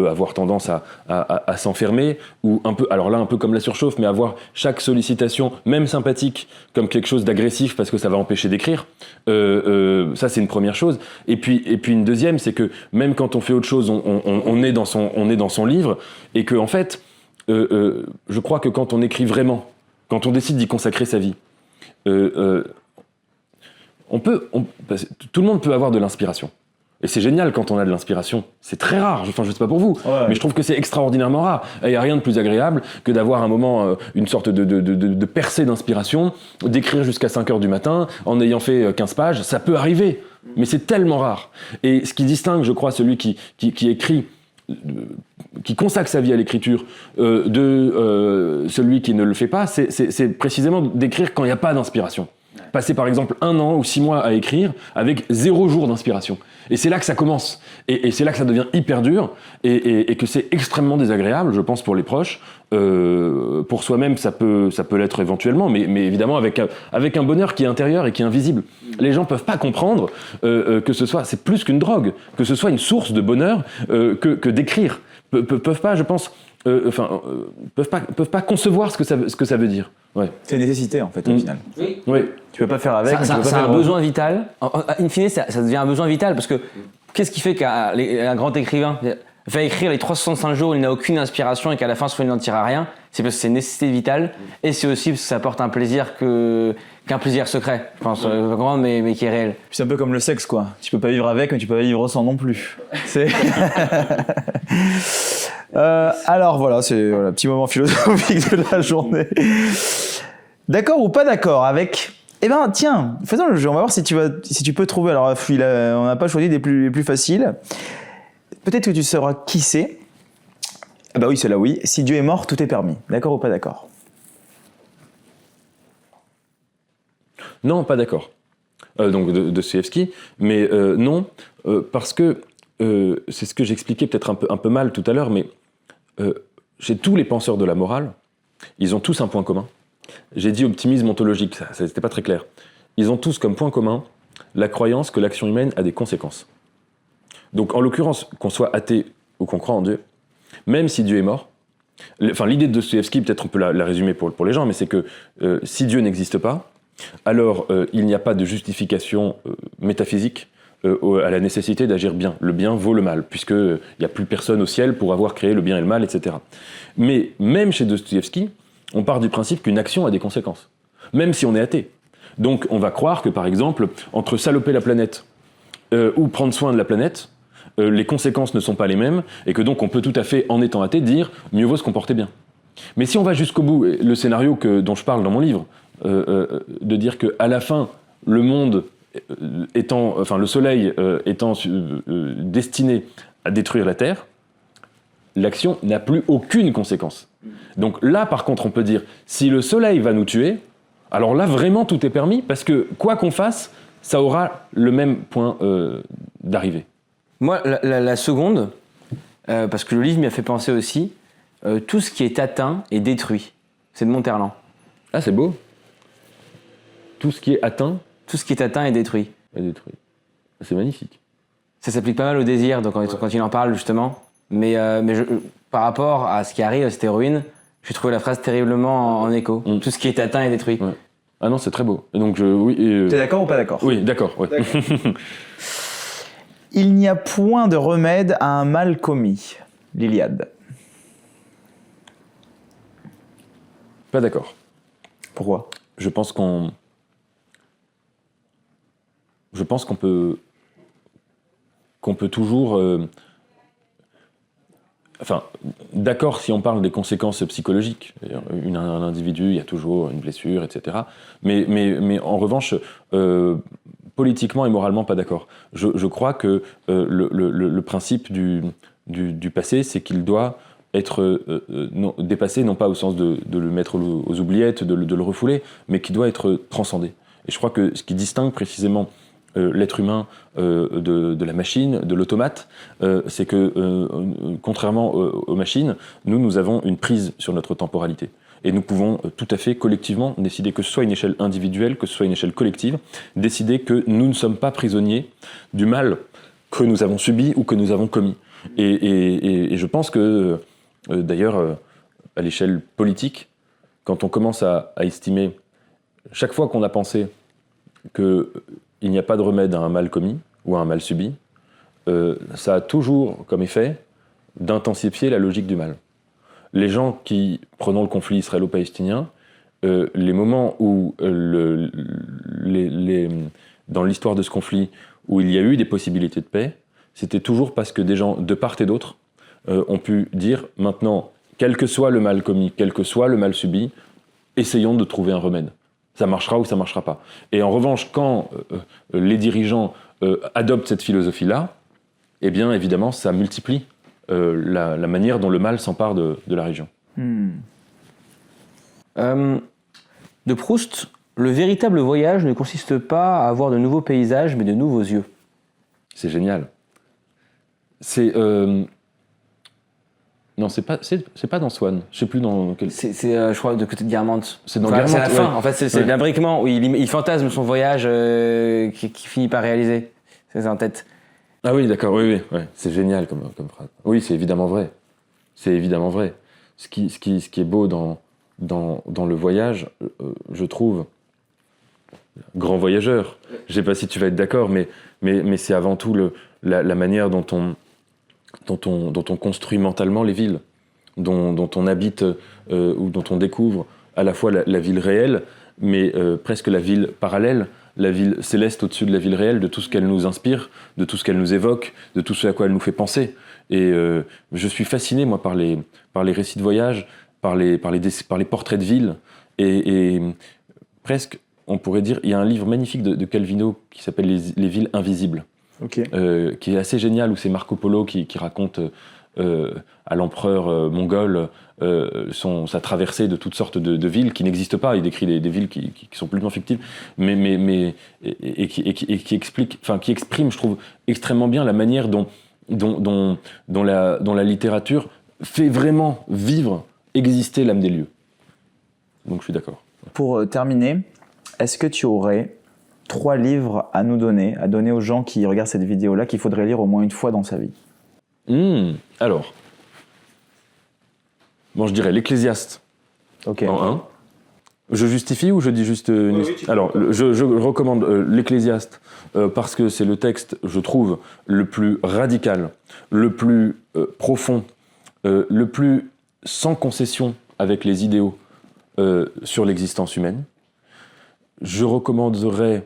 avoir tendance à s'enfermer, ou un peu comme la surchauffe, mais avoir chaque sollicitation, même sympathique, comme quelque chose d'agressif parce que ça va empêcher d'écrire. Ça, c'est une première chose. Et puis une deuxième, c'est que même quand on fait autre chose, on est dans son livre, et que en fait, je crois que quand on écrit vraiment, quand on décide d'y consacrer sa vie, tout le monde peut avoir de l'inspiration. Et c'est génial quand on a de l'inspiration. C'est très rare, je sais pas pour vous, mais je trouve que c'est extraordinairement rare. Il n'y a rien de plus agréable que d'avoir un moment, une sorte de percée d'inspiration, d'écrire jusqu'à 5h du matin, en ayant fait 15 pages. Ça peut arriver, mais c'est tellement rare. Et ce qui distingue, je crois, celui qui écrit qui consacre sa vie à l'écriture de celui qui ne le fait pas, c'est précisément d'écrire quand il n'y a pas d'inspiration. Passer par exemple 1 an ou 6 mois à écrire avec 0 jour d'inspiration. Et c'est là que ça commence. Et c'est là que ça devient hyper dur et que c'est extrêmement désagréable, je pense, pour les proches. Pour soi-même, ça peut l'être éventuellement, mais évidemment avec un bonheur qui est intérieur et qui est invisible. Les gens peuvent pas comprendre que c'est plus qu'une drogue, que ce soit une source de bonheur que d'écrire. Peuvent pas, je pense, peuvent pas concevoir ce que ça veut dire. Ouais. C'est une nécessité en fait au final. Oui. Tu peux pas faire avec. C'est un besoin vital. In fine, ça devient un besoin vital parce que qu'est-ce qui fait qu'un grand écrivain va écrire les 365 jours, il n'a aucune inspiration et qu'à la fin, il n'en tire rien? C'est parce que c'est une nécessité vitale et c'est aussi parce que ça apporte un plaisir qu'un plaisir secret, je pense, grand mais qui est réel. C'est un peu comme le sexe, quoi. Tu peux pas vivre avec, mais tu peux pas vivre sans non plus. C'est. Alors voilà, c'est un petit moment philosophique de la journée. D'accord ou pas d'accord avec... Eh ben tiens, faisons le jeu, on va voir si tu peux trouver. Alors on n'a pas choisi les plus faciles. Peut-être que tu sauras qui c'est. Ah bah oui, c'est là oui. Si Dieu est mort, tout est permis. D'accord ou pas d'accord? Non, pas d'accord. Donc de Dostoïevski, mais non, parce que c'est ce que j'expliquais peut-être un peu mal tout à l'heure, mais chez tous les penseurs de la morale, ils ont tous un point commun. J'ai dit optimisme ontologique, ça c'était pas très clair. Ils ont tous comme point commun la croyance que l'action humaine a des conséquences. Donc en l'occurrence, qu'on soit athée ou qu'on croit en Dieu, même si Dieu est mort, l'idée de Dostoïevski, peut-être on peut la résumer pour les gens, mais c'est que si Dieu n'existe pas, alors il n'y a pas de justification métaphysique à la nécessité d'agir bien. Le bien vaut le mal, puisqu'il n'y a plus personne au ciel pour avoir créé le bien et le mal, etc. Mais même chez Dostoïevski, on part du principe qu'une action a des conséquences, même si on est athée. Donc on va croire que, par exemple, entre saloper la planète ou prendre soin de la planète, les conséquences ne sont pas les mêmes, et que donc on peut tout à fait, en étant athée, dire « mieux vaut se comporter bien ». Mais si on va jusqu'au bout, le scénario dont je parle dans mon livre, de dire qu'à la fin, le monde le soleil étant destiné à détruire la Terre, l'action n'a plus aucune conséquence. Donc là, par contre, on peut dire, si le soleil va nous tuer, alors là, vraiment, tout est permis, parce que quoi qu'on fasse, ça aura le même point d'arrivée. Moi, la seconde, parce que le livre m'y a fait penser aussi, tout ce qui est atteint est détruit. C'est de Monterland. Ah, c'est beau. Tout ce qui est atteint. Tout ce qui est atteint est détruit. Est détruit. C'est magnifique. Ça s'applique pas mal au désir, donc quand il en parle justement. Mais par rapport à ce qui arrive à cette héroïne, j'ai trouvé la phrase terriblement en écho. Tout ce qui est atteint est détruit. Ouais. Ah non, c'est très beau. Et donc T'es d'accord ou pas d'accord? Oui, d'accord. Ouais. Il n'y a point de remède à un mal commis. L'Iliade. Pas d'accord. Pourquoi? Je pense qu'on peut toujours... d'accord si on parle des conséquences psychologiques. Un individu, il y a toujours une blessure, etc. Mais en revanche, politiquement et moralement, pas d'accord. Je crois que le principe du passé, c'est qu'il doit être dépassé, non pas au sens de le mettre aux oubliettes, de le refouler, mais qui doit être transcendé. Et je crois que ce qui distingue précisément l'être humain de la machine, de l'automate, c'est que, contrairement aux machines, nous avons une prise sur notre temporalité. Et nous pouvons tout à fait collectivement décider, que ce soit une échelle individuelle, que ce soit une échelle collective, décider que nous ne sommes pas prisonniers du mal que nous avons subi ou que nous avons commis. Et je pense que, d'ailleurs, à l'échelle politique, quand on commence à estimer, chaque fois qu'on a pensé qu'il n'y a pas de remède à un mal commis ou à un mal subi, ça a toujours comme effet d'intensifier la logique du mal. Les gens qui, prenons le conflit israélo-palestinien, les moments où, dans l'histoire de ce conflit, où il y a eu des possibilités de paix, c'était toujours parce que des gens de part et d'autre ont pu dire, maintenant, quel que soit le mal commis, quel que soit le mal subi, essayons de trouver un remède. Ça marchera ou ça marchera pas. Et en revanche, quand les dirigeants adoptent cette philosophie-là, eh bien, évidemment, ça multiplie la manière dont le mal s'empare de la région. De Proust, le véritable voyage ne consiste pas à avoir de nouveaux paysages, mais de nouveaux yeux. C'est génial. Non, c'est pas dans Swann. Je sais plus dans quel. Je crois, de côté de Guermantes. C'est dans C'est la Guermantes, fin, ouais. en fait, c'est l'imbriquement où il fantasme son voyage qui finit par réaliser. C'est ça en tête. Ah oui, d'accord, oui. C'est génial comme phrase. Oui, c'est évidemment vrai. C'est évidemment vrai. Ce qui est beau dans le voyage, je trouve, grand voyageur. Je sais pas si tu vas être d'accord, mais c'est avant tout la manière dont on construit mentalement les villes, dont on habite ou dont on découvre à la fois la ville réelle, mais presque la ville parallèle, la ville céleste au-dessus de la ville réelle, de tout ce qu'elle nous inspire, de tout ce qu'elle nous évoque, de tout ce à quoi elle nous fait penser. Et je suis fasciné, moi, par les récits de voyage, par les portraits de ville, et presque, on pourrait dire, il y a un livre magnifique de Calvino qui s'appelle Les villes invisibles, qui est assez génial, où c'est Marco Polo qui raconte à l'empereur mongol sa traversée de toutes sortes de villes qui n'existent pas. Il décrit des villes qui sont complètement fictives, mais qui exprime, je trouve, extrêmement bien la manière dont la littérature fait vraiment vivre, exister l'âme des lieux. Donc je suis d'accord. Pour terminer, est-ce que tu aurais 3 livres à donner aux gens qui regardent cette vidéo-là, qu'il faudrait lire au moins une fois dans sa vie? Alors, je dirais l'Ecclésiaste en 1. Je justifie ou je dis juste Alors, je recommande l'Ecclésiaste parce que c'est le texte, je trouve, le plus radical, le plus profond, le plus sans concession avec les idéaux sur l'existence humaine. Je recommanderais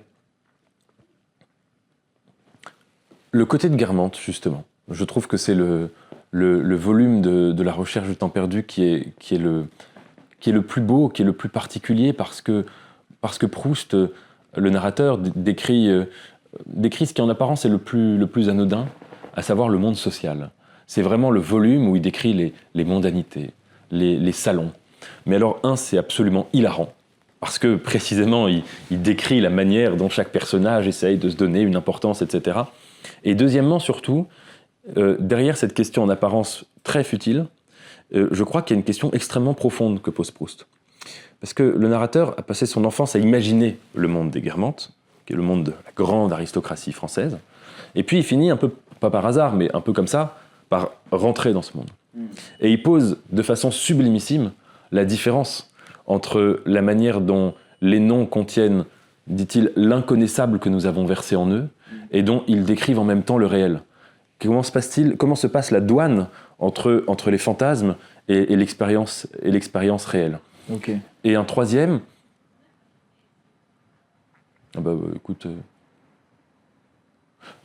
le côté de Guermantes, justement. Je trouve que c'est le volume de la recherche du temps perdu qui est le plus beau, qui est le plus particulier, parce que Proust, le narrateur, décrit ce qui en apparence est le plus anodin, à savoir le monde social. C'est vraiment le volume où il décrit les mondanités, les salons. Mais alors, c'est absolument hilarant, parce que précisément, il décrit la manière dont chaque personnage essaye de se donner une importance, etc. Et deuxièmement, surtout, derrière cette question en apparence très futile, je crois qu'il y a une question extrêmement profonde que pose Proust. Parce que le narrateur a passé son enfance à imaginer le monde des Guermantes, qui est le monde de la grande aristocratie française, et puis il finit un peu, pas par hasard, mais un peu comme ça, par rentrer dans ce monde. Et il pose de façon sublimissime la différence entre la manière dont les noms contiennent, dit-il, l'inconnaissable que nous avons versé en eux, et dont ils décrivent en même temps le réel. Comment se passe la douane entre les fantasmes et l'expérience réelle. Et un troisième, écoute,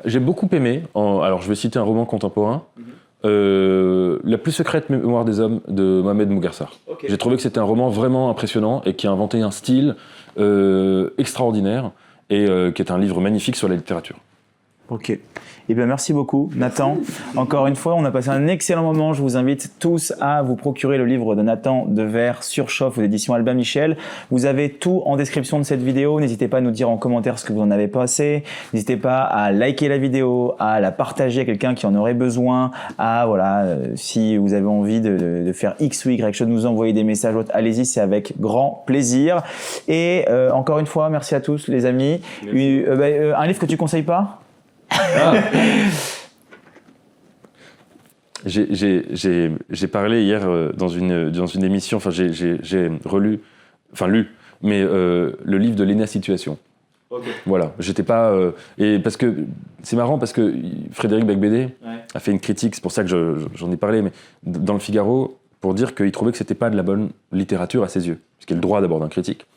j'ai beaucoup aimé, alors je vais citer un roman contemporain, La plus secrète mémoire des hommes de Mohamed Mougarsar. J'ai trouvé que c'était un roman vraiment impressionnant et qui a inventé un style extraordinaire et qui est un livre magnifique sur la littérature. Ok. Eh bien, merci beaucoup, Nathan. Encore une fois, on a passé un excellent moment. Je vous invite tous à vous procurer le livre de Nathan Dever, Surchauffe, aux éditions Albin Michel. Vous avez tout en description de cette vidéo. N'hésitez pas à nous dire en commentaire ce que vous en avez pensé. N'hésitez pas à liker la vidéo, à la partager à quelqu'un qui en aurait besoin. Si vous avez envie de faire X ou Y chose, nous envoyer des messages, allez-y, c'est avec grand plaisir. Et encore une fois, merci à tous, les amis. Un livre que tu conseilles pas? J'ai parlé hier dans une émission, j'ai lu, mais le livre de Léna Situation. Voilà, j'étais pas... et parce que c'est marrant, parce que Frédéric Becbédé a fait une critique, c'est pour ça que j'en ai parlé, mais dans le Figaro, pour dire qu'il trouvait que c'était pas de la bonne littérature à ses yeux, ce qui est le droit d'abord d'un critique.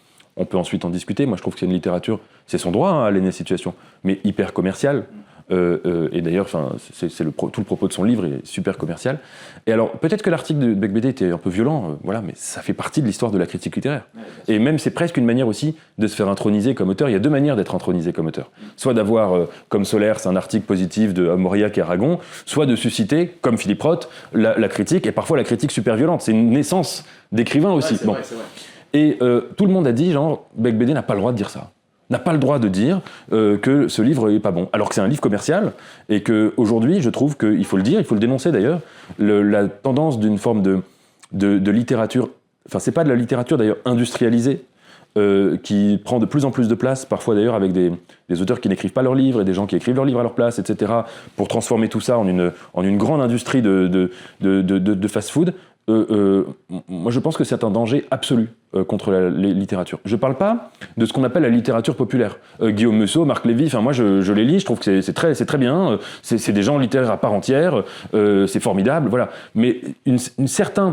On peut ensuite en discuter, moi je trouve que c'est une littérature, c'est son droit à Léna Situation, mais hyper commerciale, Et d'ailleurs, tout le propos de son livre est super commercial. Et alors, peut-être que l'article de Becbédé était un peu violent, voilà, mais ça fait partie de l'histoire de la critique littéraire. Et même, c'est presque une manière aussi de se faire introniser comme auteur. Il y a deux manières d'être intronisé comme auteur. Soit d'avoir, comme Solaire, c'est un article positif de Mauriac et Aragon, soit de susciter, comme Philippe Roth, la critique, et parfois la critique super violente. C'est une naissance d'écrivain aussi. Ouais, c'est vrai, c'est vrai. Et tout le monde a dit, genre, Becbédé n'a pas le droit de dire ça. N'a pas le droit de dire que ce livre est pas bon. Alors que c'est un livre commercial, et qu'aujourd'hui, je trouve qu'il faut le dire, il faut le dénoncer d'ailleurs, la tendance d'une forme de littérature, enfin c'est pas de la littérature d'ailleurs industrialisée, qui prend de plus en plus de place, parfois d'ailleurs avec des auteurs qui n'écrivent pas leurs livres, et des gens qui écrivent leurs livres à leur place, etc., pour transformer tout ça en une grande industrie de fast-food. Moi je pense que c'est un danger absolu contre la littérature. Je parle pas de ce qu'on appelle la littérature populaire. Guillaume Musso, Marc Lévy, enfin moi je les lis, je trouve que c'est très bien, c'est des gens littéraires à part entière, c'est formidable, voilà. Mais un certain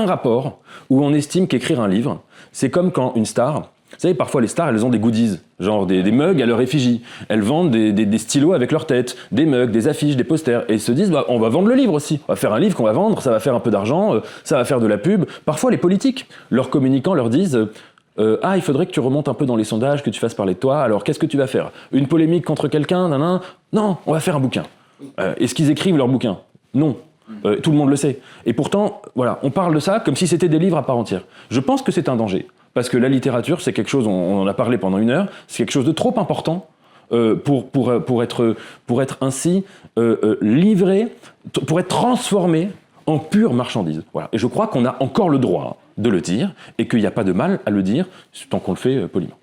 rapport où on estime qu'écrire un livre, c'est comme quand une star... Vous savez, parfois les stars, elles ont des goodies, genre des mugs à leur effigie. Elles vendent des stylos avec leur tête, des mugs, des affiches, des posters. Et ils se disent, bah, on va vendre le livre aussi. On va faire un livre qu'on va vendre, ça va faire un peu d'argent, ça va faire de la pub. Parfois, les politiques, leurs communicants leur disent, il faudrait que tu remontes un peu dans les sondages, que tu fasses parler de toi. Alors, qu'est-ce que tu vas faire? Une polémique contre quelqu'un? Non, on va faire un bouquin. Est-ce qu'ils écrivent leur bouquin? Non. Tout le monde le sait. Et pourtant, voilà, on parle de ça comme si c'était des livres à part entière. Je pense que c'est un danger. Parce que la littérature, c'est quelque chose, on en a parlé pendant 1 heure, c'est quelque chose de trop important pour être ainsi livré, pour être transformé en pure marchandise. Voilà. Et je crois qu'on a encore le droit de le dire, et qu'il n'y a pas de mal à le dire, tant qu'on le fait poliment.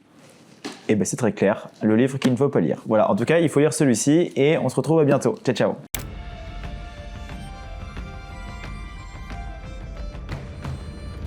Eh ben c'est très clair, le livre qu'il ne faut pas lire. Voilà, en tout cas, il faut lire celui-ci, et on se retrouve à bientôt. Ciao, ciao.